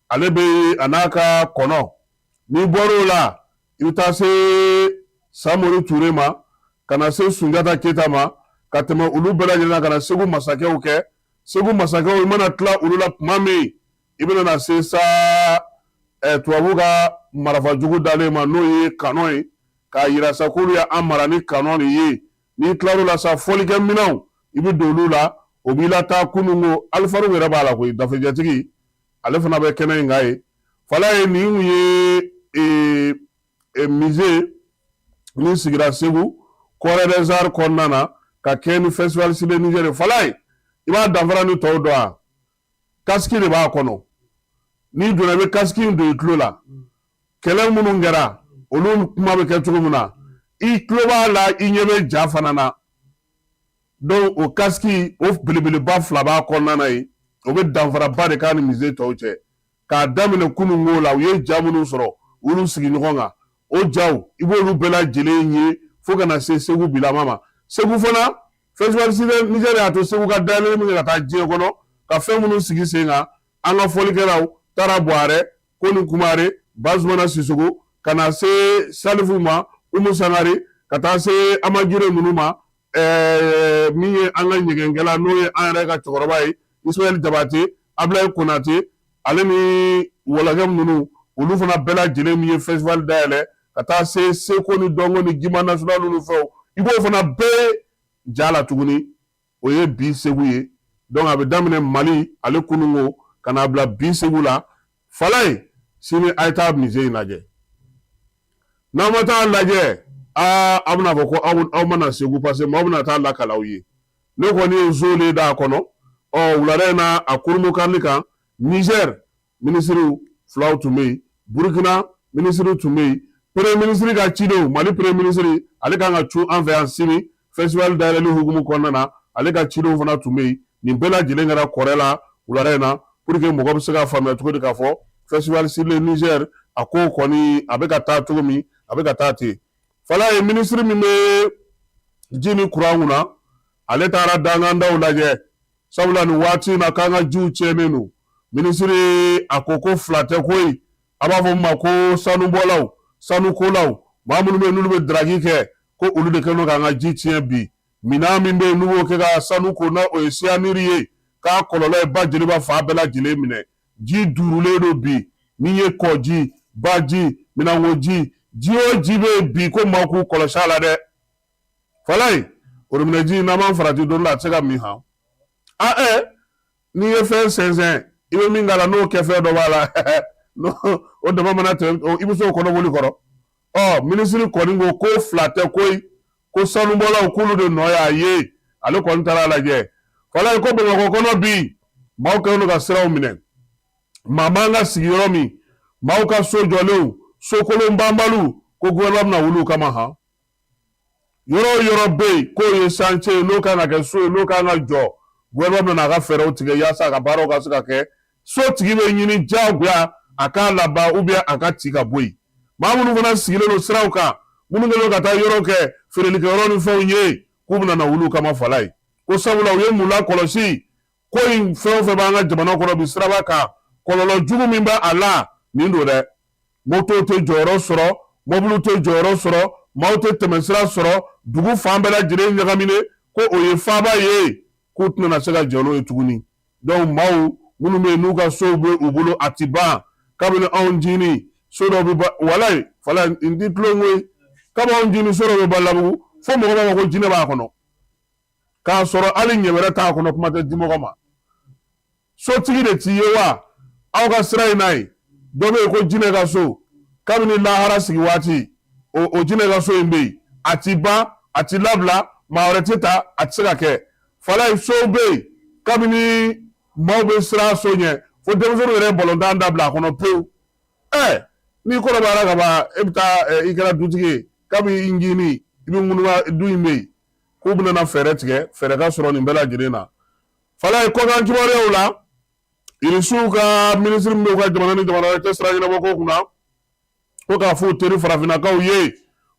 ale bɛ a n'a ka kɔnɔ n'i bɔr'o la i bɛ taa se Samori Ture ma ka na se Sunjata Keyita ma ka tɛmɛ olu bɛɛ lajɛlen na ka na Segu masakɛw kɛ Segu masakɛw i mana tila olu la tuma min i bɛna na se sa tubabu ka marifajugu dalen ma n'o ye kanɔ ye k'a yira sa k'olu y'an mara ni kanɔ de ye n'i tilar'o la sa fɔlikɛminɛnw i bɛ don olu la o b'i lataa kunungo Alifaru yɛrɛ b'a la koyi dafejɛtigi ale fana bɛ kɛnɛ in kan ye fala ye nin ye musée min sigira Segu Corée des Arts kɔnɔna na ka kɛ ni festival sur le Niger fala ye i b'a danfara ni tɔw dɔn wa casque de b'a kɔnɔ n'i donna i bɛ casque in don i tulo la kɛlɛ minnu kɛra olu kuma bɛ kɛ cogo min na i tulo b'a la i ɲɛ bɛ ja fana na donc o casque o belebeleba fila b'a kɔnɔna na yen o bɛ danfaraba de k'a ni musée tɔw cɛ k'a daminɛ kunungo la u ye ja minnu sɔrɔ u y'olu sigi ɲɔgɔn kan o jaw i b'olu bɛɛ lajɛlen ye fo ka na se Segu bilama ma Segu fana festival sur le Niger y'a to Segu ka dayɛlɛ min kɛ ka taa diɲɛ kɔnɔ ka fɛn minnu sigi sen kan an ka fɔlikɛlaw Tara Buwarɛ Koni Kumare Bazumana Sisoko ka na se Salifu ma Umu Sangare ka taa se Amajire ninnu ma min ye an ka ɲɛgɛnkɛla n'o ye an yɛrɛ ka cɛkɔrɔba ye Ismaël Jabate Ablaye Konate ale ni wɔlɔkɛ ninnu olu fana bɛɛ lajɛlen min ye festival dayɛlɛ ka taa se Seko ni Dɔnko ni Jima national ni fɛnw i b'o fana bɛɛ ja la tuguni o ye bi Segu ye donc a bɛ daminɛ Mali ale kunungo ka n'a bila bi Segu la fala ye sini a ye taa musée in lajɛ n'aw ma taa lajɛ a bɛna fɔ ko aw mana Segu parce que maaw bɛna taa lakala aw ye ne kɔni ye zone d'a kɔnɔ wulada in na a kurumukarili kan Niger minisiriw filaw tun bɛ yen Burkina minisiriw tun bɛ yen premier ministre ka cidenw Mali premier ministre ale kan ka cun an fɛ yan sini festival dayɛlɛli hukumu kɔnɔna na ale ka cidenw fana tun bɛ yen nin bɛɛ lajɛlen kɛra kɔrɛ la wulada in na pour que mɔgɔ bɛ se ka faamuya cogo di k'a fɔ festival sur le Niger a ko kɔni a bɛ ka taa cogo min a bɛ ka taa ten fala ye ministre min bɛ ji ni courant kunna ale taara dangandaw lajɛ sabula nin waati in na k'an ka jiw tiɲɛnen don ministre a ko fila tɛ koyi a b'a fɔ ma ko sanubɔlaw sanukolaw maa minnu bɛ yen n'olu bɛ daraki kɛ ko olu de kɛlen don k'an ka ji tiɲɛ bi minan min bɛ yen n'u b'o kɛ ka sanu ko na o ye siyaniri ye k'a kɔlɔlɔ ye ba jeliba fa bɛɛ lajɛlen minɛ ji duurulen don bi min ye kɔji baji minankoji ji o ji bɛ yen bi ko maaw k'u kɔlɔsi a la dɛ fala ye robinet n'an m'an farati don la a tɛ se ka min han n'i ye fɛn sɛnsɛn i bɛ min k'a la n'o kɛ fɛn dɔ b'a la o dama mana tɛmɛ i bɛ se o kɔnɔboli kɔrɔ minisiri kɔni ko fila tɛ koyi ko sanubɔlaw k'olu de nɔ y'a ye ale kɔni taara a lajɛ fala ye ko Bamakɔ kɔnɔ bi maaw kɛlen don ka siraw minɛ mamanga sigiyɔrɔ min maaw ka so jɔlenw sokolon banbaliw ko gouvernement bɛna wuli u kama han yɔrɔ o yɔrɔ bɛ yen k'o ye chantier ye n'o kan ka kɛ so ye n'o kan ka jɔ gouvernement bɛna a ka fɛɛrɛw tigɛ yaasa a ka baaraw ka se ka kɛ so tigi bɛ ɲini diyagoya a k'a laban ou bien a ka ci ka bɔ yen maa minnu fana sigilen don siraw kan minnu kɛlen ka taa yɔrɔ kɛ feerelikɛyɔrɔ ni fɛnw ye k'u bɛna na wuli u kama fala ye ko sabula u ye mun lakɔlɔsi ko in fɛn o fɛn b'an ka jamana kɔnɔ bi siraba kan kɔlɔlɔ jugu min bɛ a la nin don dɛ moto tɛ jɔyɔrɔ sɔrɔ mɔbiliw tɛ jɔyɔrɔ sɔrɔ maaw tɛ tɛmɛsira sɔrɔ dugu fan bɛɛ lajɛlen ɲagaminen ko o ye faaba ye k'u tɛna se ka jɛ n'o ye tuguni donc maaw minnu bɛ yen n'u ka sow bɛ u bolo a ti ban kabini anw jini so dɔ bɛ ba walayi fala n ti tulon ko ye kabini anw jini so dɔ bɛ ba Labugu fo mɔgɔ b'a fɔ ko jinɛ b'a kɔnɔ k'a sɔrɔ hali ɲɛ wɛrɛ t'a kɔnɔ kuma tɛ di mɔgɔ ma sotigi de t'i ye wa aw ka sira in n'a ye dɔ bɛ yen ko jinɛ ka so kabini lahara sigi waati o jinɛ ka so in bɛ yen a ti ban a ti labila maa wɛrɛ tɛ ta a tɛ se ka kɛ fala ye so bɛ yen kabini maaw bɛ siran so ɲɛ fo denmisɛnninw yɛrɛ ye bɔlɔntan dabila a kɔnɔ pewu n'i kɔrɔbayara ka ban e bɛ taa i kɛra dutigi ye kabini i ɲini i bɛ ŋunuba du in bɛ yen k'u bɛna na fɛɛrɛ tigɛ fɛɛrɛ ka sɔrɔ nin bɛɛ lajɛlen na fala ye kɔkan kibaruyaw la irisiw ka minisiri min bɛ u ka jamana ni jamana wɛrɛ cɛ sira ɲɛnabɔ ko kunna ko k'a fɔ u teri farafinnakaw ye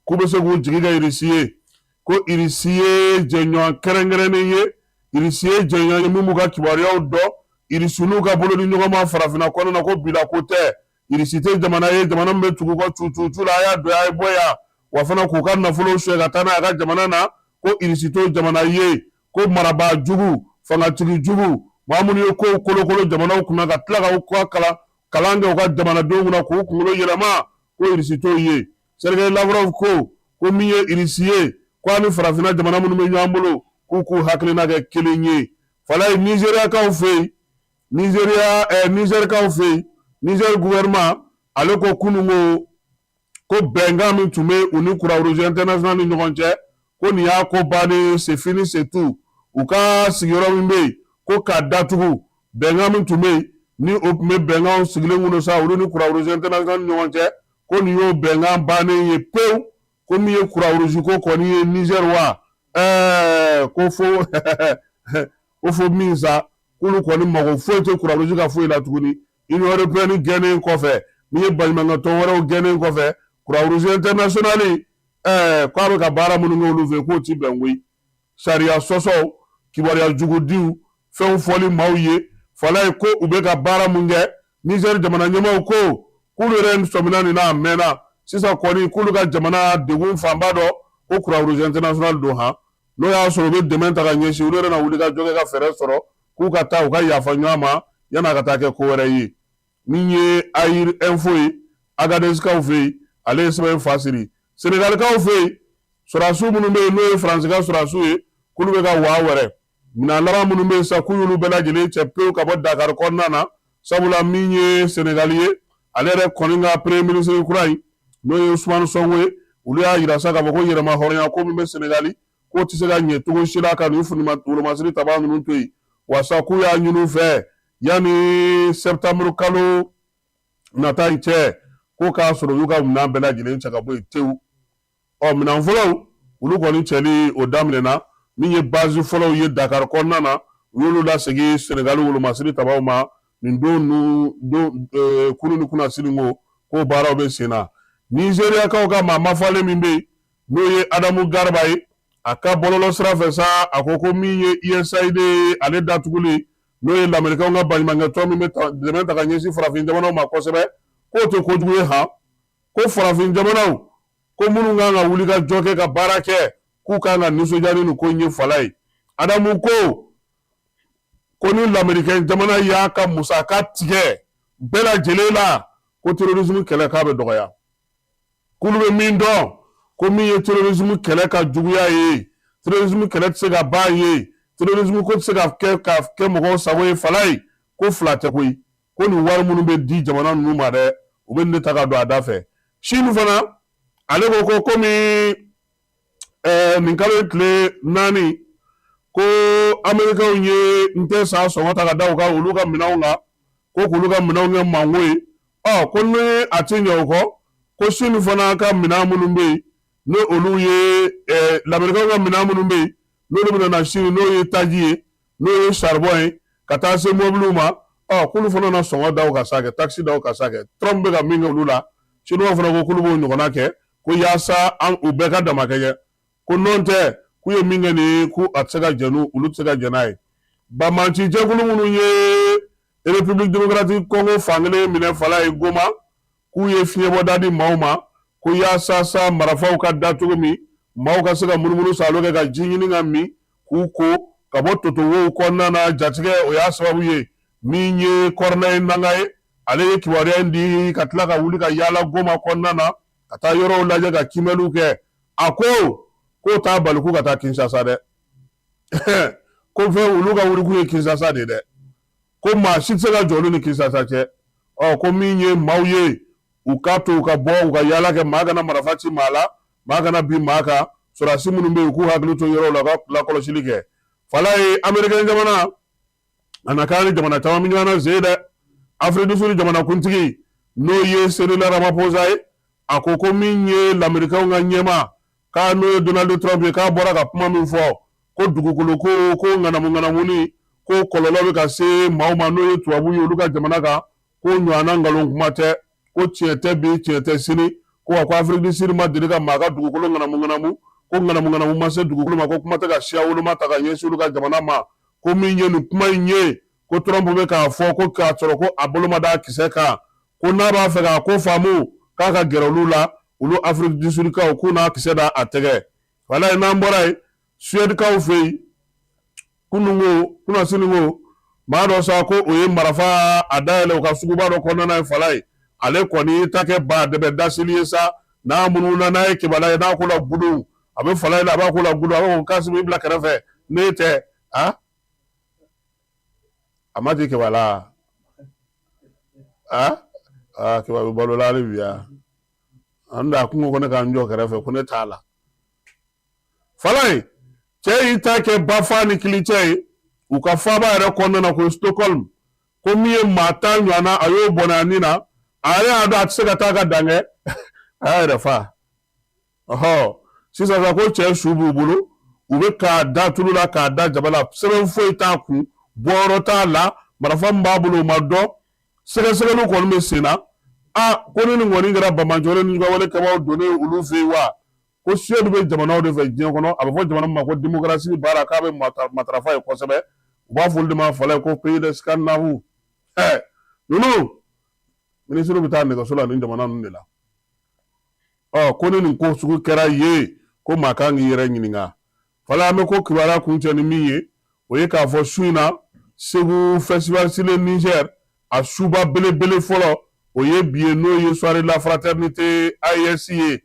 k'u bɛ se k'u jigi kɛ irisi ye ko irisi ye jɛɲɔgɔn kɛrɛnkɛrɛnnen ye irisi ye jɛɲɔgɔn ye min b'u ka kibaruyaw dɔn irisi n'u ka bolo ni ɲɔgɔn ma farafinna kɔnɔ na ko bila ko tɛ irisi tɛ jamana ye jamana min bɛ tugu kɔ cucu la a y'a don a ye bɔ yan wa fana k'u ka nafolow suɲɛ ka taa n'a ye a ka jamana na ko irisi t'o jamana ye ko marabaa jugu fangatigi jugu maa minnu ye kow kolokolo jamanaw kunna ka tila ka kalan kɛ u ka jamanadenw kunna k'u kunkolo yɛlɛma ko irisi t'o ye Sergei Lavrov ko min ye irisi ye ko ani farafinna jamana minnu bɛ ɲɔgɔn bolo k'u k'u hakilina kɛ kelen ye fala ye nizeriyakaw fɛ yen nizɛrikaw fɛ yen nizɛri gouvernement ale ko kunun ko bɛnkan min tun bɛ u ni Croix-Rouge international ni ɲɔgɔn cɛ ko nin y'a ko bannen c'est fini c'est tout u ka sigiyɔrɔ min bɛ yen ko k'a datugu bɛnkan min tun bɛ yen ni o tun bɛ bɛnkanw sigilen kun don sa olu ni Croix-Rouge international ni ɲɔgɔn cɛ ko nin y'o bɛnkan bannen ye pewu ko min ye Croix-Rouge ko kɔni ye Niger wa ko fo min sa k'olu kɔni mago foyi tɛ Croix-Rouge ka foyi la tuguni Union européenne gɛnnen kɔfɛ min ye baɲumankɛtɔn wɛrɛw gɛnnen kɔfɛ Croix-Rouge international k'a bɛ ka baara minnu kɛ olu fɛ k'o ti bɛn koyi sariya sɔsɔw kibaruya jugudiw fɛnw fɔli maaw ye fala ye ko u bɛ ka baara mun kɛ Niger jamana ɲɛmaaw ko k'olu yɛrɛ sɔmina nin na a mɛnna sisan kɔni k'olu ka jamana degun fanba dɔ ko Croix-Rouge international don han n'o y'a sɔrɔ u bɛ dɛmɛ ta ka ɲɛsin olu yɛrɛ na wuli ka jɔ kɛ ka fɛɛrɛ sɔrɔ k'u ka taa u ka yafa ɲɔgɔn ma yan'a ka taa kɛ ko wɛrɛ ye min ye Air Info ye Agadezkaw fɛ yen ale ye sɛbɛn fa siri Senegalikaw fɛ yen sɔrɔdasiw minnu bɛ yen n'o ye Faransi ka sɔrɔdasiw ye k'olu bɛ ka waa wɛrɛ minɛn laban minnu bɛ yen sa k'u y'olu bɛɛ lajɛlen cɛ pewu ka bɔ Dakar kɔnɔna na sabula min ye Senegali ye ale yɛrɛ kɔni ka premier ministre kura in n'o ye Ousmane Sonko ye olu y'a yira sa k'a fɔ ko yɛrɛma hɔrɔnya ko min bɛ Senegali k'o tɛ se ka ɲɛ cogo si la ka nin wolomasiri tabaa ninnu to yen wasa k'u y'a ɲini u fɛ yanni septembre kalo nata in cɛ ko k'a sɔrɔ u y'u ka minɛn bɛɛ lajɛlen cɛ ka bɔ yen tewu minɛn fɔlɔw olu kɔni cɛli o daminɛna min ye base fɔlɔw ye Dakar kɔnɔna na u y'olu lasegin Senegali wolomasiri tabaw ma nin don kunu ni kunnasini ko k'o baaraw bɛ sen na Nizeriyakaw ka maa mafalen min bɛ yen n'o ye Adamu Garba ye a ka bɔlɔlɔ sira fɛ sa a ko min ye USAID ale datuguli n'o ye lamɛnnikɛnw ka baɲumankɛtɔn min bɛ dɛmɛ ta ka ɲɛsin farafin jamanaw ma kosɛbɛ k'o tɛ kojugu ye han ko farafin jamanaw ko minnu kan ka wuli ka jɔ kɛ ka baara kɛ k'u kan ka nisɔndiya ni nin ko in ye fala ye Adamu ko ni lamɛnnikɛ jamana y'a ka musaka tigɛ bɛɛ lajɛlen la ko terrorisme kɛlɛ k'a bɛ dɔgɔya k'olu bɛ min dɔn ko min ye terrorisme kɛlɛ ka juguya ye terrorisme kɛlɛ tɛ se ka ban ye terrorisme ko tɛ se ka kɛ mɔgɔw sago ye fala ye ko fila tɛ koyi ko nin wari minnu bɛ di jamana ninnu ma dɛ u bɛ nin de ta ka don a da fɛ Chine fana ale ko komi nin kalo ye tile 4 ko Amerikɛnw ye n tɛ sa sɔngɔ ta ka da u ka olu ka minɛnw kan ko kulu ka minɛnw kɛ mango ye ko ni a ti ɲɛ o kɔ ko Chine fana ka minɛn minnu bɛ yen ni olu ye lamɛnnikɛlaw ka minɛn minnu bɛ yen n'olu bɛna na Chine n'o ye taji ye n'o ye charbon ye ka taa se mobiliw ma k'olu fana na sɔngɔ da o ka sa kɛ taxi da o ka sa kɛ Trump bɛ ka min kɛ olu la Chinois fana ko k'olu b'o ɲɔgɔnna kɛ ko yaasa u bɛɛ ka damakɛɲɛ ko n'o tɛ k'u ye min kɛ nin ye ko a tɛ se ka jɛn olu tɛ se ka jɛn n'a ye Bamanci jɛkulu minnu ye République démocratique Congo fankelen minɛ fala ye Goma k'u ye fiɲɛbɔda di maaw ma ko yaasa sa marifaw ka da cogo min maaw ka se ka munumunu salo kɛ ka ji ɲini ka min k'u ko ka bɔ totowow kɔnɔna na jatigɛ o y'a sababu ye min ye Corneille Nangaa ye ale ye kibaruya in di ka tila ka wuli ka yaala Goma kɔnɔna na ka taa yɔrɔw lajɛ ka kimɛliw kɛ a ko k'o t'a bali k'u ka taa Kinshasa dɛ ko fɛn olu ka wuli k'u ye Kinshasa de dɛ ko maa si tɛ se ka jɔ olu ni Kinshasa cɛ ko min ye maaw ye u ka to u ka bɔ u ka yaala kɛ maa kana marifa ci maa la maa kana bin maa kan sɔrɔdasi minnu bɛ yen u k'u hakili to yɔrɔw la u ka lakɔlɔsili kɛ fala ye Américain jamana a na k'an ni jamana caman bɛ ɲɔgɔn na sen dɛ Afrique du Sud jamanakuntigi n'o ye Cyril Ramaphosa ye a ko min ye lamɛnnikɛlaw ka ɲɛmaa k'a n'o ye Donald Trump ye k'a bɔra ka kuma min fɔ ko dugukolo ko ŋanamu ko kɔlɔlɔ bɛ ka se maaw ma n'o ye tubabu ye olu ka jamana kan ko ɲɔgɔnna nkalon kuma tɛ ko tiɲɛ tɛ bi tiɲɛ tɛ sini ko Afrique du Sud ma deli ka maa ka dugukolo ŋanamu ko ŋanamu ma se dugukolo ma ko kuma tɛ ka siya woloma ta ka ɲɛsin olu ka jamana ma ko min ye nin kuma in ye ko Trump bɛ k'a fɔ ko k'a sɔrɔ ko a bolo ma da kisɛ kan ko n'a b'a fɛ k'a ko faamu k'a ka gɛrɛ olu la olu Afrique du Sud kaw k'u n'a kisɛ da a tɛgɛ wala ye n'an bɔra yen Suède kaw fɛ yen kuna sini ko maa dɔ sa ko o ye marifa a dayɛlɛ u ka suguba dɔ kɔnɔna ye fala ye ale kɔni ta kɛ ba dɛbɛ dasili ye sa n'a mununa n'a ye kibala ye n'a ko la gudu a bɛ fala ye a b'a ko la gudu a b'a fɔ Kasimu i bila kɛrɛfɛ ne tɛ a ma di kibala kibaru bɛ balo la hali bi an da kungo ko ne k'an jɔ kɛrɛfɛ ko ne t'a la fala ye cɛ y'i ta kɛ bafa ni kilicɛ ye u ka faaba yɛrɛ kɔnɔna na ko Stockholm ko min ye maa 10 ɲɔgɔnna a y'o bɔnɛ a nin na a yɛrɛ y'a dɔn a tɛ se ka taa ka dan kɛ a y'a yɛrɛ fa sisan sa ko cɛ su b'u bolo u bɛ k'a da tulu la k'a da jaba la sɛbɛn foyi t'a kun bɔyɔrɔ t'a la marifa min b'a bolo o ma dɔn sɛgɛsɛgɛliw kɔni bɛ sen na ko ni nin kɔni kɛra Bamanjɔle ni wale kɛbaw donnen olu fɛ yen wa ko Suède bɛ jamanaw de fɛ diɲɛ kɔnɔ a bɛ fɔ jamana ma ko démocratie baara k'a bɛ matarafa ye kosɛbɛ u b'a fɔ olu de ma fɔlɔ ko pays de Scandinave ninnu minisiri bɛ taa nɛgɛso la nin jamana ninnu de la ko ni nin ko sugu kɛra ye ko maa kan k'i yɛrɛ ɲininka fɔlɔ an bɛ ko kibaruya kuncɛ ni min ye o ye k'a fɔ su in na Segu festival Sile Niger a suba belebele fɔlɔ o ye bi ye n'o ye soirée la fraternité AES ye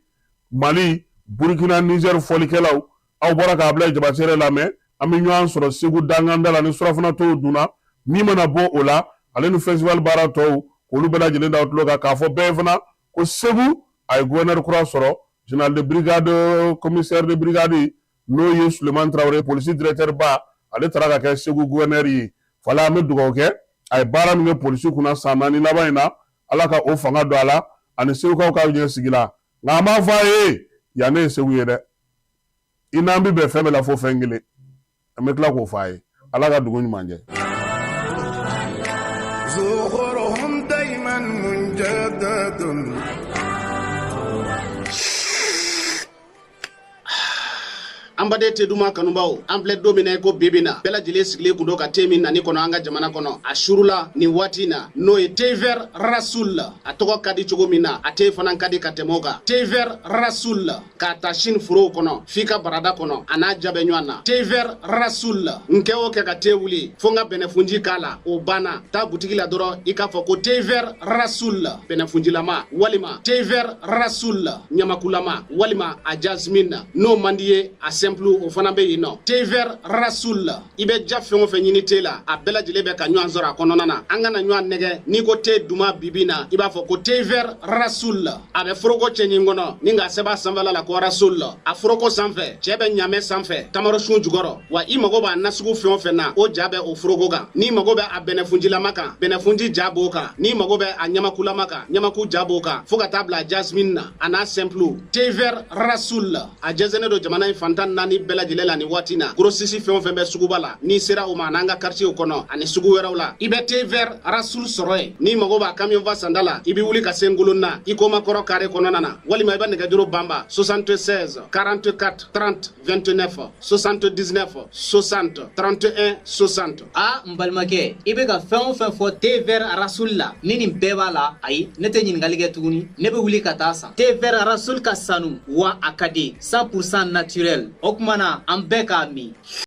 Mali Burkina Niger fɔlikɛlaw aw bɔra k'a bila Jabate yɛrɛ lamɛn an bɛ ɲɔgɔn sɔrɔ Segu danganda la ni surafana tɔw dunna min mana bɔ o la ale ni festival baara tɔw k'olu bɛɛ lajɛlen da o tulo kan k'a fɔ bɛɛ fana ko Segu a ye gouverneur kura sɔrɔ général de brigade commissaire de brigade n'o ye Sulemani Traoré polisi directeur ba ale taara ka kɛ Segu gouverneur ye fala an bɛ dugawu kɛ a ye baara min kɛ polisi kunna san 4 laban in na Ala ka o fanga don a la ani Segukaw ka ɲɛ sigi la nka an b'a fɔ a ye yan ne ye Segu ye dɛ i n'an bɛ bɛn fɛn bɛɛ la fo fɛn kelen an bɛ tila k'o fɔ a ye Ala ka dugu ɲuman kɛ. an baden teduma kanubaw an filɛ don min na ko bibi na bɛɛ lajɛlen sigilen kun do ka te min nani kɔnɔ an ka jamana kɔnɔ a surula nin waati na n'o ye te vert rasul a tɔgɔ ka di cogo min na a te fana ka di ka tɛmɛ o kan te vert rasul k'a ta Chine forow kɔnɔ f'i ka barada kɔnɔ a n'a ja bɛ ɲɔgɔn na te vert rasul nkɛ o kɛ ka te wuli fo n ka bɛnɛfunji k'a la o banna taa butigi la dɔrɔn i k'a fɔ ko te vert rasul bɛnɛfunjilama walima te vert rasul ɲamakulama walima a jasmine n'o man di ye a simple o fana be yin no te vert rasoul ibe ja fɛn o fɛn ɲini te la a bɛɛ lajɛlen bɛ ka ɲɔgɔn sɔrɔ a kɔnɔna na an kana ɲɔgɔn nɛgɛ n'i ko te duma bibina i b'a fɔ ko te vert rasoul a bɛ foroko cɛɲin kɔnɔ ni ka sɛbɛn sanfɛla la ko rasoul a foroko sanfɛ cɛ bɛ ɲamɛ sanfɛ tamarɔsun jukɔrɔ wa i mago b'a nasugu fɛn o fɛn na o ja bɛ o foroko kan n'i mago bɛ a bɛnɛfunjilama kan bɛnɛfunji ja b'o kan n'i mago bɛ a ɲamakulama kan ɲamaku ja b'o kan fo ka taa bila jasmine na a n'a simple te vert rasoul a jɛnsɛnnen don jamana in fantan naani bɛɛ lajɛlen la ni waati na grossiste fɛn o fɛn bɛ suguba la n'i sera o ma n'an ka quartier kɔnɔ ani sugu wɛrɛw la i bɛ te vert rasoul sɔrɔ yen n'i mago b'a camion va sanda la i bɛ wuli ka se ngolon na i ko makɔrɔ carré kɔnɔna na walima i bɛ nɛgɛjuru banba 76 44 30 29 79 60 31 60 n balimakɛ i bɛ ka fɛn o fɛn fɔ te vert rasoul la ni nin bɛɛ b'a la ayi ne tɛ ɲininkali kɛ tuguni ne bɛ wuli ka taa san te vert rasoul ka sanu wa a ka di 100% naturel o kuma na an bɛɛ k'a min